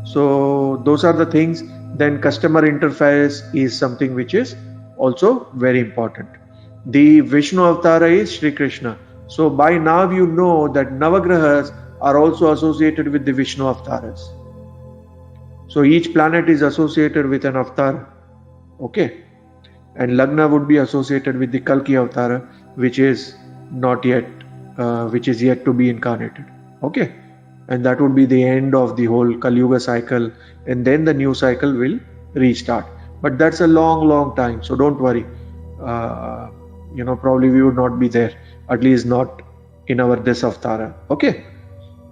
So those are the things. Then customer interface is something which is also very important. The Vishnu Avatara is Sri Krishna. So by now you know that Navagrahas are also associated with the Vishnu Avataras. So each planet is associated with an avatar. Okay. And Lagna would be associated with the Kalki Avatara, which is not yet, which is yet to be incarnated. Okay. And that would be the end of the whole Kali Yuga cycle, and then the new cycle will restart. But that's a long time, so don't worry. Probably we would not be there, at least not in our this Avtara. Okay.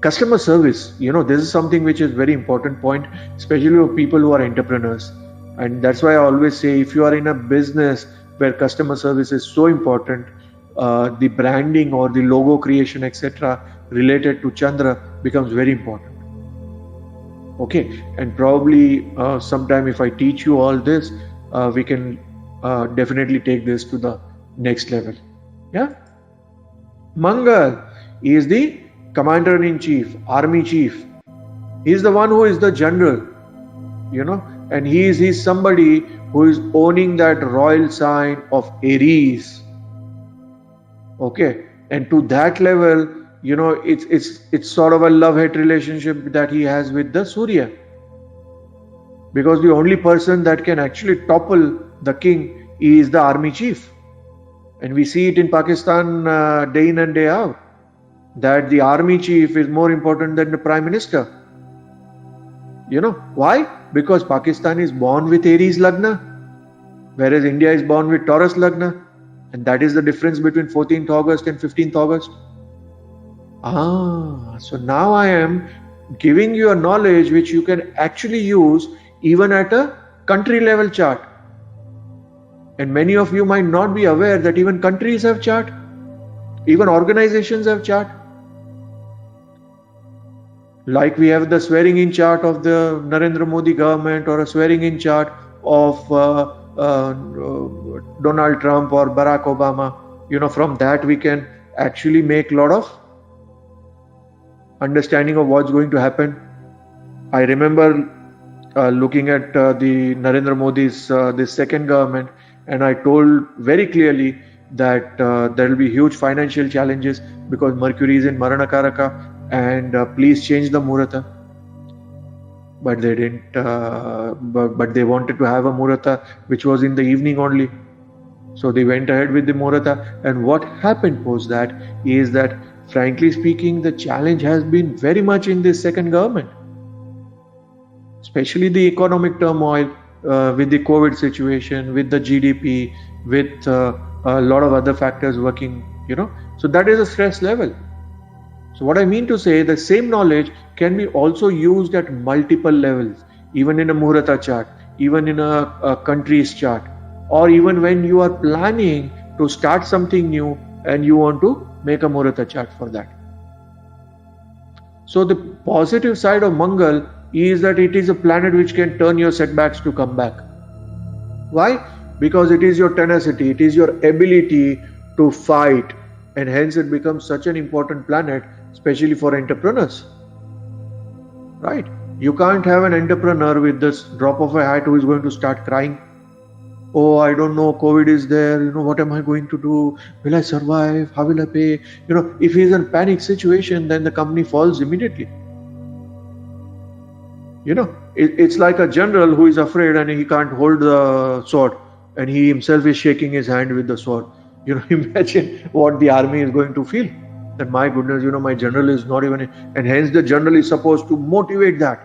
Customer service, this is something which is very important point, especially for people who are entrepreneurs. And that's why I always say, if you are in a business where customer service is so important, the branding or the logo creation, etc., related to Chandra becomes very important. Okay, and probably sometime if I teach you all this, we can definitely take this to the next level. Yeah, Mangal is the commander-in-chief, army chief. He is the one who is the general, and he is somebody who is owning that royal sign of Aries. Okay, and to that level, it's sort of a love-hate relationship that he has with the Surya, because the only person that can actually topple the king is the army chief, and we see it in Pakistan day in and day out, that the army chief is more important than the prime minister. Why? Because Pakistan is born with Aries Lagna, whereas India is born with Taurus Lagna, and that is the difference between 14th August and 15th August. So now I am giving you a knowledge which you can actually use even at a country level chart. And many of you might not be aware that even countries have chart, even organizations have chart. Like we have the swearing in chart of the Narendra Modi government, or a swearing in chart of Donald Trump or Barack Obama. From that we can actually make a lot of understanding of what's going to happen. I remember looking at the Narendra Modi's this second government, and I told very clearly that there will be huge financial challenges because Mercury is in Marana Karaka, and please change the Muhurta. But they didn't, but they wanted to have a Muhurta which was in the evening only. So they went ahead with the Muhurta, and what happened post that is that, frankly speaking, the challenge has been very much in this second government, especially the economic turmoil with the COVID situation, with the GDP, with a lot of other factors working, so that is a stress level. So what I mean to say, the same knowledge can be also used at multiple levels, even in a Muhurta chart, even in a country's chart, or even when you are planning to start something new and you want to make a Muhurta chart for that. So the positive side of Mangal is that it is a planet which can turn your setbacks to come back. Why? Because it is your tenacity, it is your ability to fight, and hence it becomes such an important planet, especially for entrepreneurs. Right? You can't have an entrepreneur with this drop of a hat who is going to start crying. Oh, I don't know, COVID is there, what am I going to do? Will I survive? How will I pay? If he's in a panic situation, then the company falls immediately. It's like a general who is afraid and he can't hold the sword, and he himself is shaking his hand with the sword. Imagine what the army is going to feel. That my goodness, my general is not even, and hence the general is supposed to motivate that.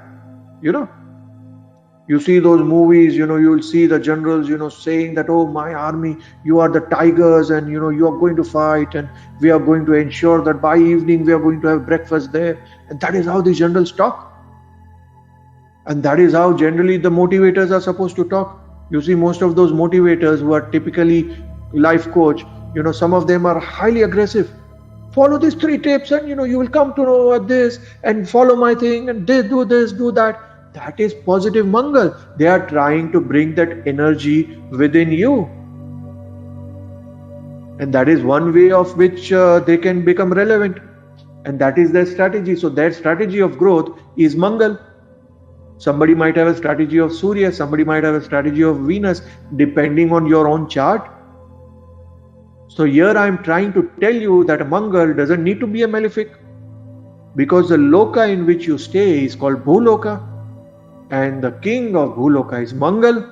You see those movies, you'll see the generals, saying that, oh, my army, you are the tigers, and you are going to fight, and we are going to ensure that by evening we are going to have breakfast there. And that is how the generals talk. And that is how generally the motivators are supposed to talk. You see, most of those motivators who are typically life coach, some of them are highly aggressive. Follow these 3 tips and you will come to know this, and follow my thing, and they do this, do that. That is positive Mangal. They are trying to bring that energy within you. And that is one way of which they can become relevant. And that is their strategy. So their strategy of growth is Mangal. Somebody might have a strategy of Surya, somebody might have a strategy of Venus, depending on your own chart. So here I am trying to tell you that Mangal doesn't need to be a malefic, because the loka in which you stay is called Bhuloka, and the king of Bhuloka is Mangal.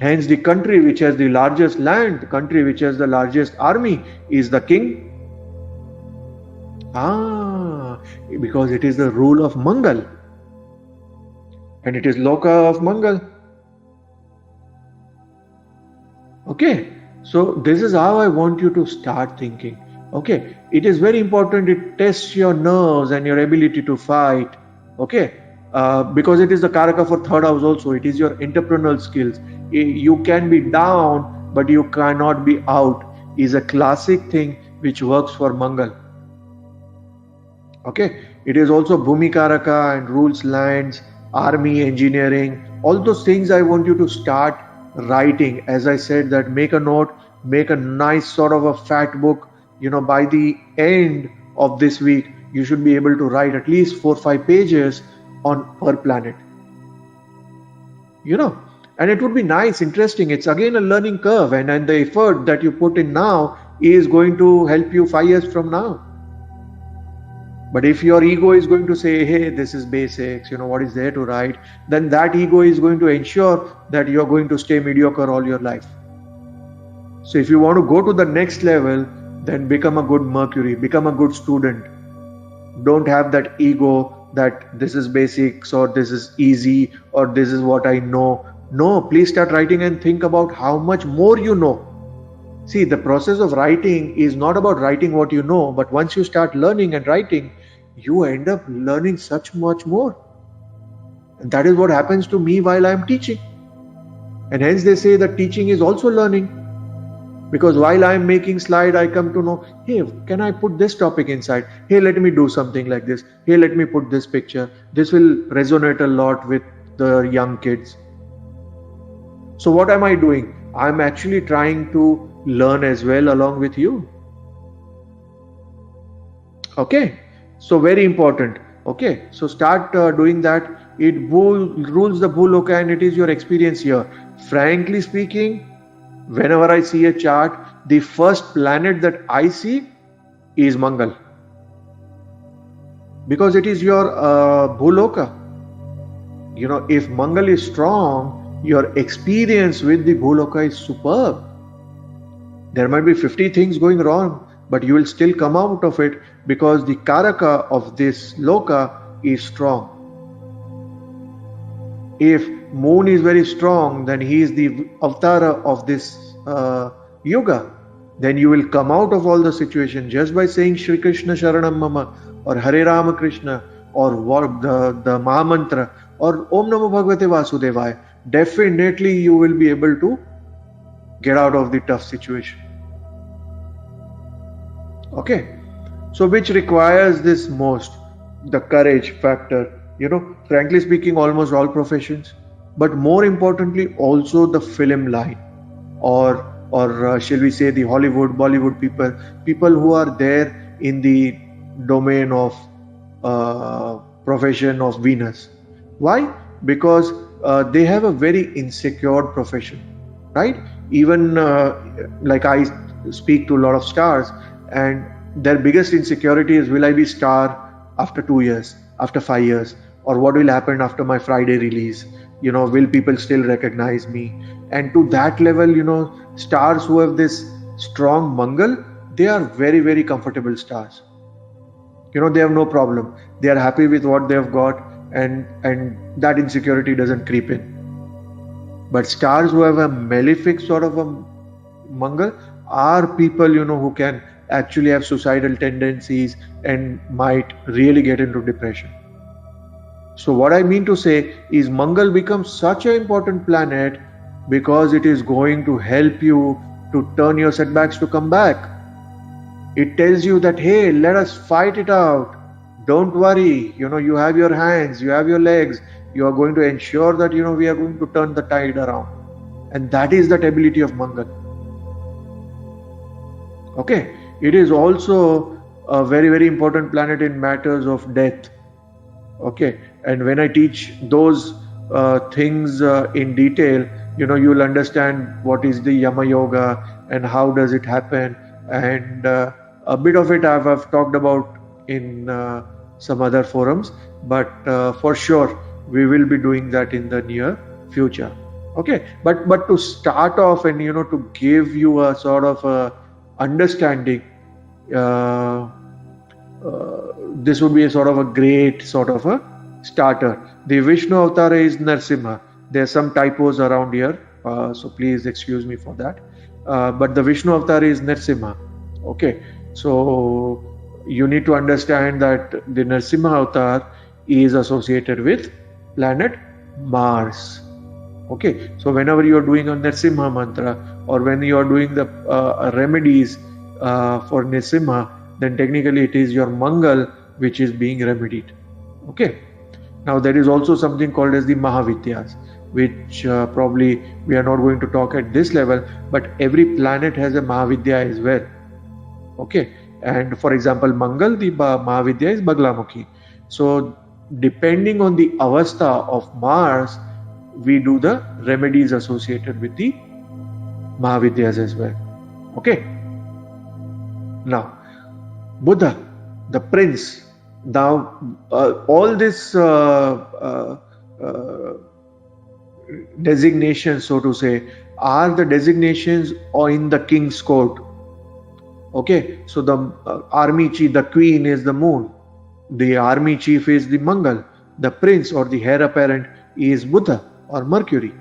Hence the country which has the largest land, the country which has the largest army is the king. Because it is the rule of Mangal, and it is loka of Mangal. Okay. So this is how I want you to start thinking. Okay, it is very important. It tests your nerves and your ability to fight. Okay, because it is the Karaka for third house also. It is your entrepreneurial skills. You can be down, but you cannot be out. Is a classic thing which works for Mangal. Okay, it is also Bhumi Karaka and rules lands, army, engineering. All those things I want you to start writing. As I said, that make a note, make a nice sort of a fat book. By the end of this week, you should be able to write at least 4-5 pages on per planet. And it would be nice, interesting. It's again a learning curve, and the effort that you put in now is going to help you 5 years from now. But if your ego is going to say, hey, this is basics, what is there to write, then that ego is going to ensure that you're going to stay mediocre all your life. So if you want to go to the next level, then become a good Mercury, become a good student. Don't have that ego that this is basics or this is easy or this is what I know. No, please start writing and think about how much more you know. See, the process of writing is not about writing what you know, but once you start learning and writing, you end up learning such much more. And that is what happens to me while I am teaching. And hence they say that teaching is also learning. Because while I am making slide, I come to know, hey, can I put this topic inside? Hey, let me do something like this. Hey, let me put this picture. This will resonate a lot with the young kids. So what am I doing? I'm actually trying to learn as well along with you. Okay, so very important. Okay, so start doing that. It rules the Bhuloka and it is your experience here. Frankly speaking, whenever I see a chart, the first planet that I see is Mangal. Because it is your Bhuloka. If Mangal is strong, your experience with the Bhuloka is superb. There might be 50 things going wrong, but you will still come out of it because the Karaka of this Loka is strong. If Moon is very strong, then he is the Avatara of this Yuga. Then you will come out of all the situation just by saying Shri Krishna Sharanam Mama or Hare Rama Krishna or the Mahamantra or Om Namo Bhagavate Vasudevaya. Definitely you will be able to get out of the tough situation. Okay, so which requires this most? The courage factor. Frankly speaking, almost all professions, but more importantly also the film line or shall we say the Hollywood, Bollywood people who are there in the domain of profession of Venus. Why? Because they have a very insecure profession, right? Even like I speak to a lot of stars, and their biggest insecurity is, will I be star after 2 years, after 5 years, or what will happen after my Friday release? Will people still recognize me? And to that level, stars who have this strong Mangal, they are very, very comfortable stars. They have no problem. They are happy with what they have got, and that insecurity doesn't creep in. But stars who have a malefic sort of a Mangal are people, who can actually have suicidal tendencies and might really get into depression. So what I mean to say is Mangal becomes such an important planet because it is going to help you to turn your setbacks to come back. It tells you that, hey, let us fight it out. Don't worry. You have your hands, you have your legs. You are going to ensure that, we are going to turn the tide around. And that is that ability of Mangal. Okay. It is also a very, very important planet in matters of death. Okay. And when I teach those things in detail, you'll understand what is the Yama Yoga and how does it happen. And a bit of it I've talked about in some other forums, but for sure we will be doing that in the near future. Okay, but to start off and to give you a sort of a understanding, this would be a sort of a great sort of a starter. The Vishnu avatar is Narsimha. There are some typos around here, so please excuse me for that. But the Vishnu avatar is Narsimha. Okay, So you need to understand that the Narasimha avatar is associated with planet Mars. Okay, so whenever you are doing a Narasimha mantra, or when you are doing the remedies for Narasimha, then technically it is your Mangal which is being remedied. Okay, now there is also something called as the Mahavidyas, which probably we are not going to talk at this level, but every planet has a Mahavidya as well. Okay, and for example, Mangal, the Mahavidya is Baglamukhi. So depending on the avastha of Mars, we do the remedies associated with the Mahavidyas as well. Okay. Now, Buddha, the prince. Now, all this designations, so to say, are the designations in the king's court. Okay, so the army chief, the queen is the moon, the army chief is the Mangal, the prince or the heir apparent is Buddha or Mercury,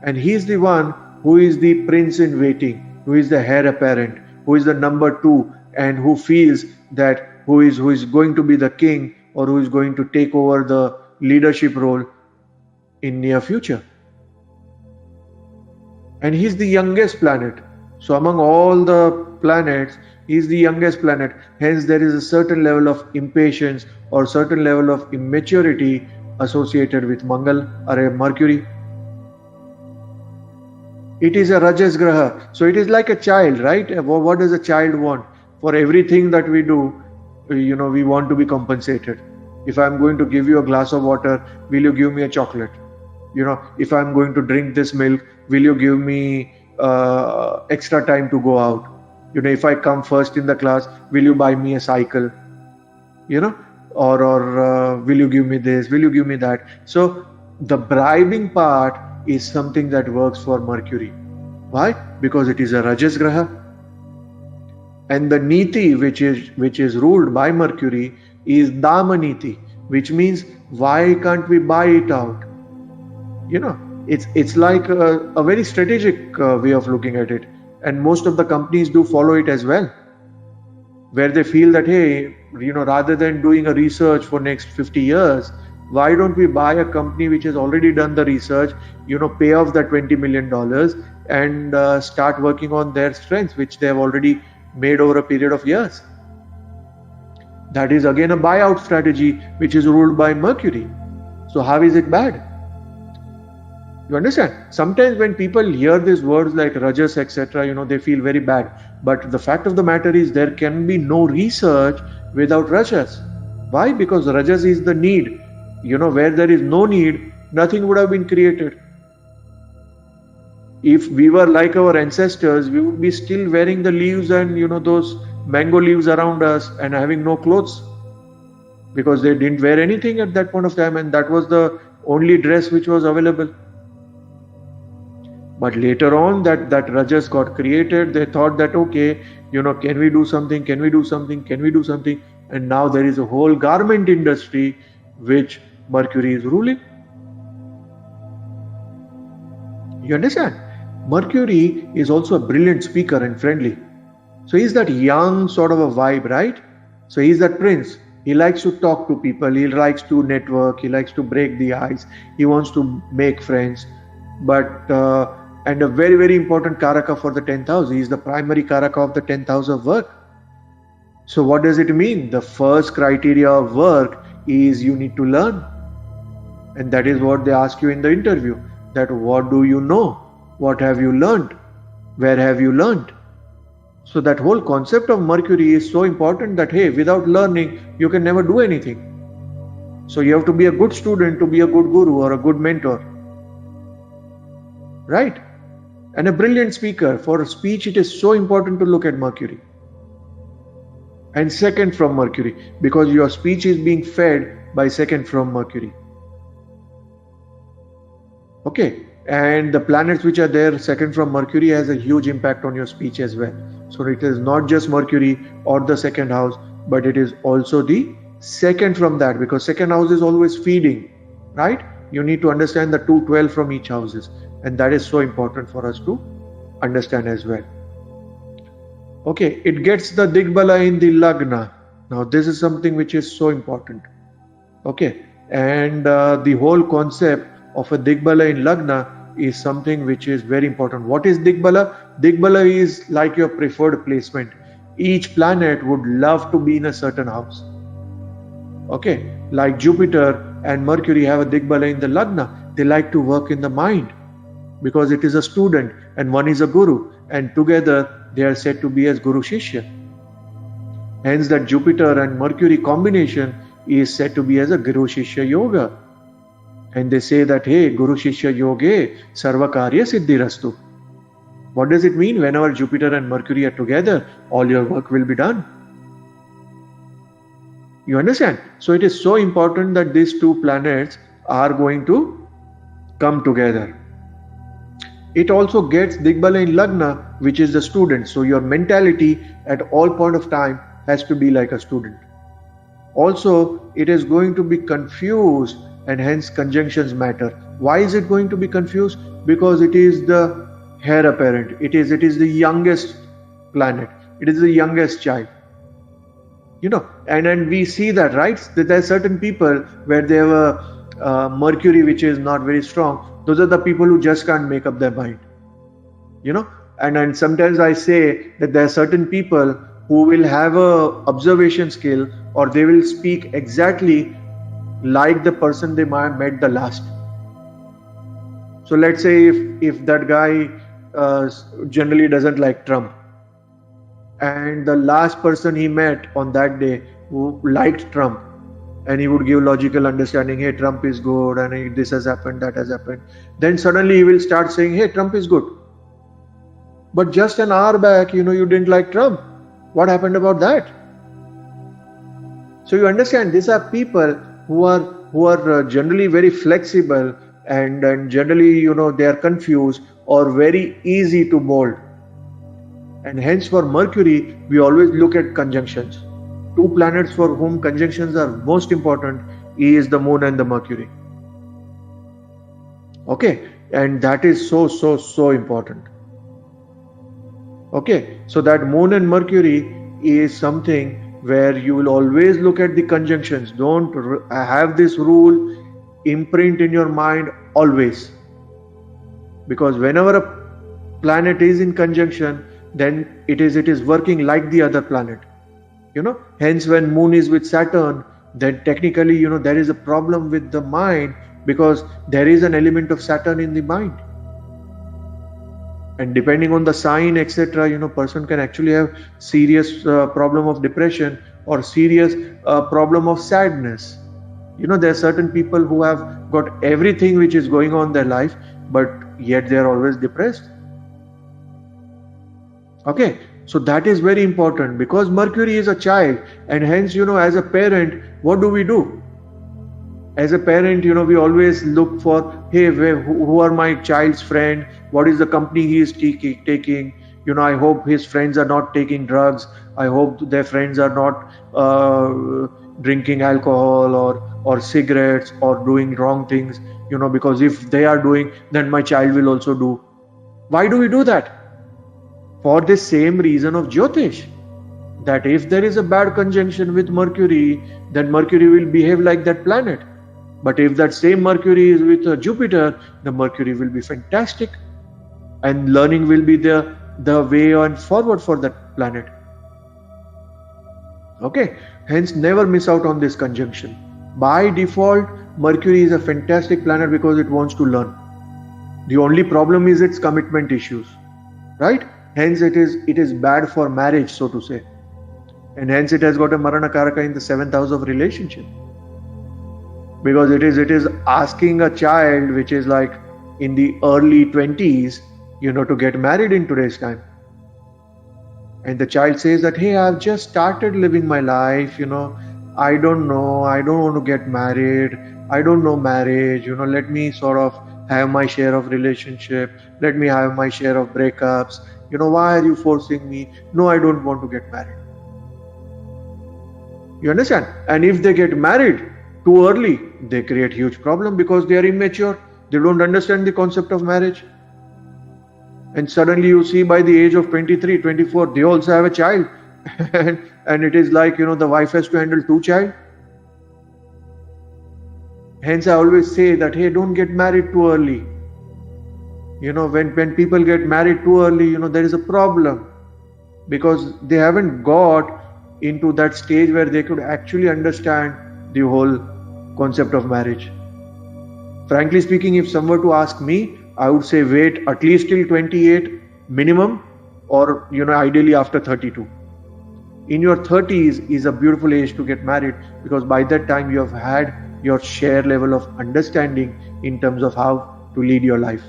and he is the one who is the prince in waiting, who is the heir apparent, who is the number 2, and who feels that who is going to be the king or who is going to take over the leadership role in near future. And he is the youngest planet. So among all the planets, he is the youngest planet. Hence there is a certain level of impatience or certain level of immaturity associated with Mangal or Mercury. It is a Rajas Graha. So it is like a child, right? What does a child want? For everything that we do, we want to be compensated. If I'm going to give you a glass of water, will you give me a chocolate? If I'm going to drink this milk, will you give me extra time to go out? If I come first in the class, will you buy me a cycle? Or will you give me this? Will you give me that? So the bribing part is something that works for Mercury. Why? Because it is a Rajas Graha. And the Niti, which is ruled by Mercury, is Dama Niti, which means why can't we buy it out? It's like a very strategic way of looking at it, and most of the companies do follow it as well, where they feel that, hey, rather than doing a research for next 50 years, why don't we buy a company which has already done the research, pay off that $20 million and start working on their strengths, which they have already made over a period of years. That is again a buyout strategy which is ruled by Mercury. So how is it bad? You understand? Sometimes when people hear these words like Rajas, etc., they feel very bad. But the fact of the matter is there can be no research without Rajas. Why? Because Rajas is the need. Where there is no need, nothing would have been created. If we were like our ancestors, we would be still wearing the leaves and those mango leaves around us and having no clothes, because they didn't wear anything at that point of time, and that was the only dress which was available. But later on that Rajas got created, they thought that, okay, can we do something, can we do something, can we do something? And now there is a whole garment industry which Mercury is ruling. You understand? Mercury is also a brilliant speaker and friendly. So he's that young sort of a vibe, right? So he's that prince. He likes to talk to people. He likes to network. He likes to break the ice. He wants to make friends. But and a very, very important Karaka for the 10th house. He is the primary Karaka of the 10th house of work. So what does it mean? The first criteria of work is you need to learn. And that is what they ask you in the interview. That what do you know? What have you learned? Where have you learned? So that whole concept of Mercury is so important that, hey, without learning, you can never do anything. So you have to be a good student to be a good guru or a good mentor. Right? And a brilliant speaker. For speech, it is so important to look at Mercury. And second from Mercury, because your speech is being fed by second from Mercury. Okay. And the planets which are there, second from Mercury, has a huge impact on your speech as well. So it is not just Mercury or the second house, but it is also the second from that, because second house is always feeding, right? You need to understand the 212 from each houses, and that is so important for us to understand as well. Okay, it gets the Digbala in the Lagna. Now this is something which is so important. Okay, and the whole concept of a Digbala in Lagna is something which is very important. What is Digbala? Digbala is like your preferred placement. Each planet would love to be in a certain house. Okay, like Jupiter and Mercury have a Digbala in the Lagna. They like to work in the mind because it is a student and one is a guru, and together they are said to be as Guru Shishya. Hence that Jupiter and Mercury combination is said to be as a Guru Shishya Yoga. And they say that, hey, Guru Shishya Yoge Sarva Karya Siddhirastu. What does it mean? Whenever Jupiter and Mercury are together, all your work will be done. You understand? So it is so important that these two planets are going to come together. It also gets Digbala in Lagna, which is the student. So your mentality at all point of time has to be like a student. Also, it is going to be confused, and hence conjunctions matter. Why is it going to be confused? Because it is the heir apparent. It is the youngest planet. It is the youngest child. And we see that, right? That there are certain people where they have a Mercury which is not very strong. Those are the people who just can't make up their mind. And sometimes I say that there are certain people who will have a observation skill, or they will speak exactly like the person they might have met the last. So let's say if that guy generally doesn't like Trump, and the last person he met on that day who liked Trump, and he would give logical understanding, hey, Trump is good, and this has happened, that has happened, then suddenly he will start saying, hey, Trump is good. But just an hour back, you didn't like Trump. What happened about that? So you understand, these are people who are generally very flexible, and generally, they are confused or very easy to mold. And hence for Mercury, we always look at conjunctions. Two planets for whom conjunctions are most important is the Moon and the Mercury. Okay, and that is so important. Okay, so that Moon and Mercury is something where you will always look at the conjunctions. Don't have this rule imprint in your mind always, because whenever a planet is in conjunction, then it is working like the other planet. Hence when Moon is with Saturn, then technically there is a problem with the mind, because there is an element of Saturn in the mind. And depending on the sign, etc., person can actually have serious problem of depression or serious problem of sadness. There are certain people who have got everything which is going on in their life, but yet they are always depressed. Okay, so that is very important, because Mercury is a child, and hence, as a parent, what do? As a parent, we always look for, hey, who are my child's friend? What is the company he is taking? I hope his friends are not taking drugs. I hope their friends are not drinking alcohol or cigarettes or doing wrong things, because if they are doing, then my child will also do. Why do we do that? For the same reason of Jyotish, that if there is a bad conjunction with Mercury, then Mercury will behave like that planet. But if that same Mercury is with Jupiter, the Mercury will be fantastic, and learning will be the way on forward for that planet. Okay, hence never miss out on this conjunction. By default, Mercury is a fantastic planet because it wants to learn. The only problem is its commitment issues, right? Hence it is bad for marriage, so to say. And hence it has got a Marana Karaka in the 7th house of relationship. Because it is asking a child which is like in the early 20s, to get married in today's time. And the child says that, hey, I've just started living my life, I don't know, I don't want to get married, I don't know marriage, let me sort of have my share of relationship, let me have my share of breakups, why are you forcing me? No, I don't want to get married. You understand? And if they get married too early, they create huge problem because they are immature. They don't understand the concept of marriage. And suddenly you see by the age of 23, 24, they also have a child. And it is like, the wife has to handle 2 child. Hence I always say that, hey, don't get married too early. When people get married too early, there is a problem, because they haven't got into that stage where they could actually understand the whole concept of marriage. Frankly speaking, if someone were to ask me, I would say wait at least till 28 minimum, or ideally after 32. In your 30s is a beautiful age to get married, because by that time you have had your share level of understanding in terms of how to lead your life.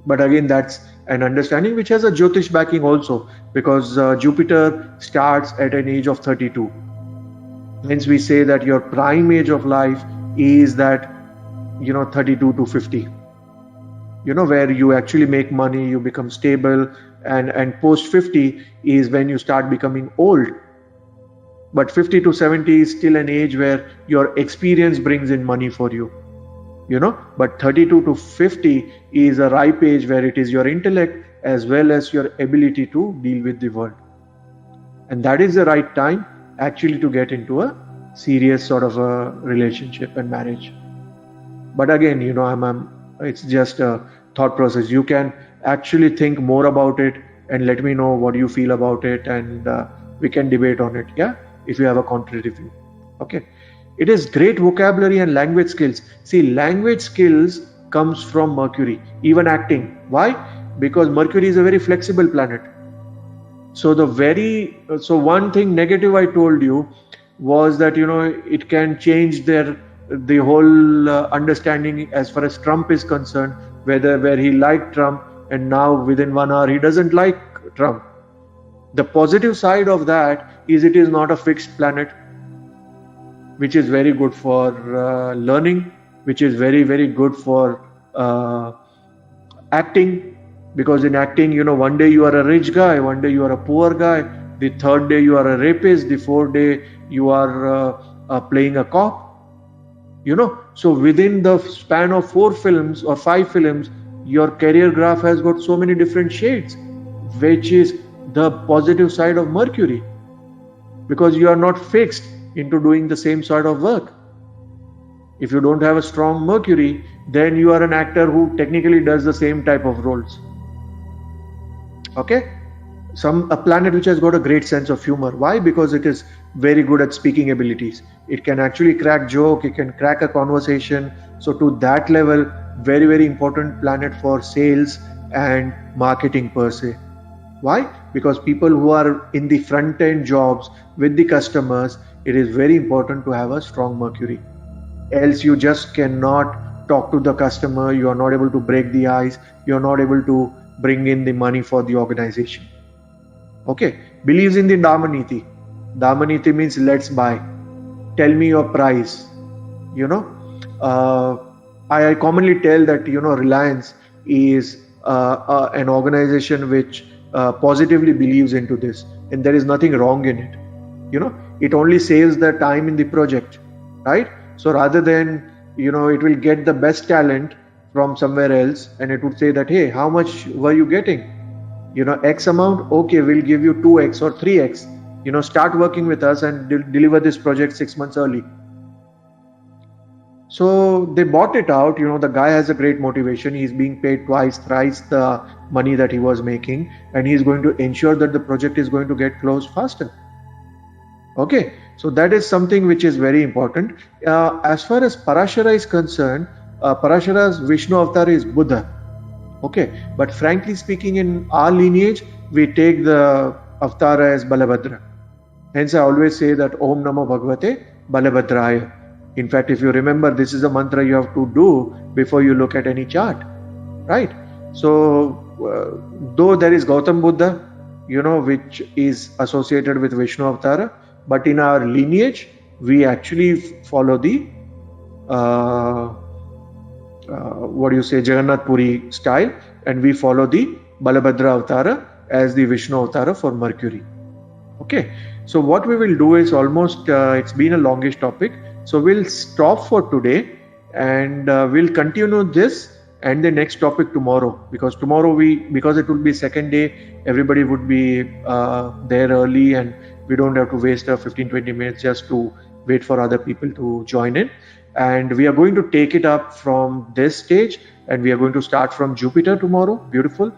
But again, that's an understanding which has a Jyotish backing also, because Jupiter starts at an age of 32. Hence we say that your prime age of life is that 32 to 50, where you actually make money, you become stable, and post 50 is when you start becoming old. But 50 to 70 is still an age where your experience brings in money for you. But 32 to 50 is a ripe age where it is your intellect as well as your ability to deal with the world. And that is the right time actually to get into a serious sort of a relationship and marriage. But again, it's just a thought process. You can actually think more about it and let me know what you feel about it, and we can debate on it, if you have a contrary view. Okay. It is great vocabulary and language skills. See, language skills comes from Mercury, even acting. Why? Because Mercury is a very flexible planet. So one thing negative I told you was that, it can change the whole understanding as far as Trump is concerned, where he liked Trump and now within 1 hour he doesn't like Trump. The positive side of that is it is not a fixed planet, which is very good for learning, which is very, very good for acting. Because in acting, one day you are a rich guy, one day you are a poor guy, the third day you are a rapist, the fourth day you are playing a cop. So within the span of 4 films or 5 films, your career graph has got so many different shades, which is the positive side of Mercury, because you are not fixed into doing the same sort of work. If you don't have a strong Mercury, then you are an actor who technically does the same type of roles. Okay? A planet which has got a great sense of humor. Why? Because it is very good at speaking abilities. It can actually crack joke, it can crack a conversation. So to that level, very, very important planet for sales and marketing per se. Why? Because people who are in the front end jobs with the customers, it is very important to have a strong Mercury. Else you just cannot talk to the customer, you are not able to break the ice, you are not able to bring in the money for the organization. Okay, believes in the Damaniti. Damaniti means let's buy. Tell me your price. I commonly tell that Reliance is an organization which positively believes into this, and there is nothing wrong in it. It only saves the time in the project, right? So rather than it will get the best talent from somewhere else, and it would say that, hey, how much were you getting? X amount. Okay, we'll give you 2x or 3x. Start working with us and deliver this project 6 months early. So they bought it out. The guy has a great motivation. He's being paid twice, thrice the money that he was making, and he's going to ensure that the project is going to get closed faster. Okay, so that is something which is very important. As far as Parashara is concerned, Parashara's Vishnu avatar is Buddha. Okay, but frankly speaking, in our lineage, we take the avatar as Balabhadra. Hence, I always say that Om Namo Bhagavate Balabhadraya. In fact, if you remember, this is a mantra you have to do before you look at any chart, right? So, though there is Gautam Buddha, which is associated with Vishnu Avatara, but in our lineage, we actually follow the Jagannath Puri style, and we follow the Balabhadra Avatara as the Vishnu Avatara for Mercury. Okay, so what we will do is almost, it's been a longish topic, so we'll stop for today, and we'll continue this, and the next topic tomorrow, because because it will be second day, everybody would be there early, and we don't have to waste 15-20 minutes just to wait for other people to join in. And we are going to take it up from this stage, and we are going to start from Jupiter tomorrow. Beautiful.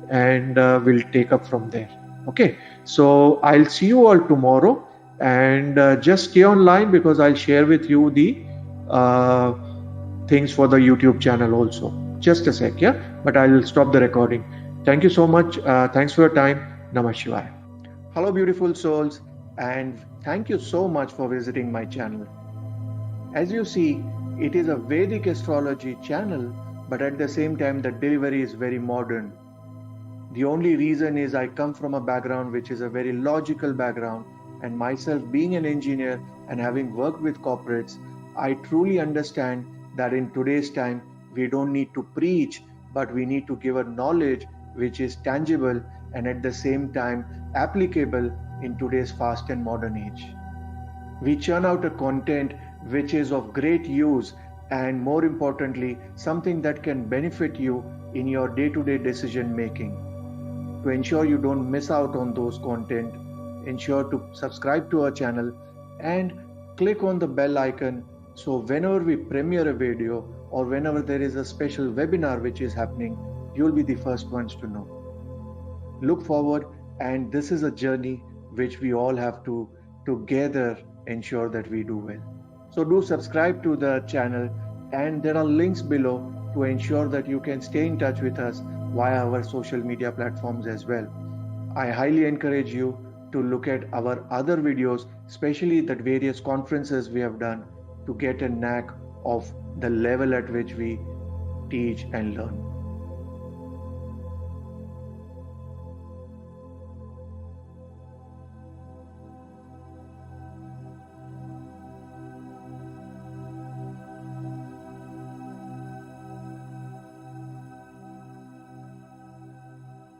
And we'll take up from there. Okay, so I'll see you all tomorrow, and just stay online, because I'll share with you the things for the YouTube channel also. Just a sec, yeah, but I'll stop the recording. Thank you so much. Thanks for your time. Namah Shivaya. Hello, beautiful souls, and thank you so much for visiting my channel. As you see, it is a Vedic astrology channel, but at the same time the delivery is very modern. The only reason is I come from a background which is a very logical background, and myself being an engineer and having worked with corporates, I truly understand that in today's time we don't need to preach, but we need to give a knowledge which is tangible and at the same time applicable in today's fast and modern age. We churn out a content which is of great use, and more importantly, something that can benefit you in your day-to-day decision making. To ensure you don't miss out on those content, ensure to subscribe to our channel and click on the bell icon, so whenever we premiere a video or whenever there is a special webinar which is happening, you'll be the first ones to know. Look forward, and this is a journey which we all have to together ensure that we do well. So do subscribe to the channel, and there are links below to ensure that you can stay in touch with us via our social media platforms as well. I highly encourage you to look at our other videos, especially the various conferences we have done, to get a knack of the level at which we teach and learn.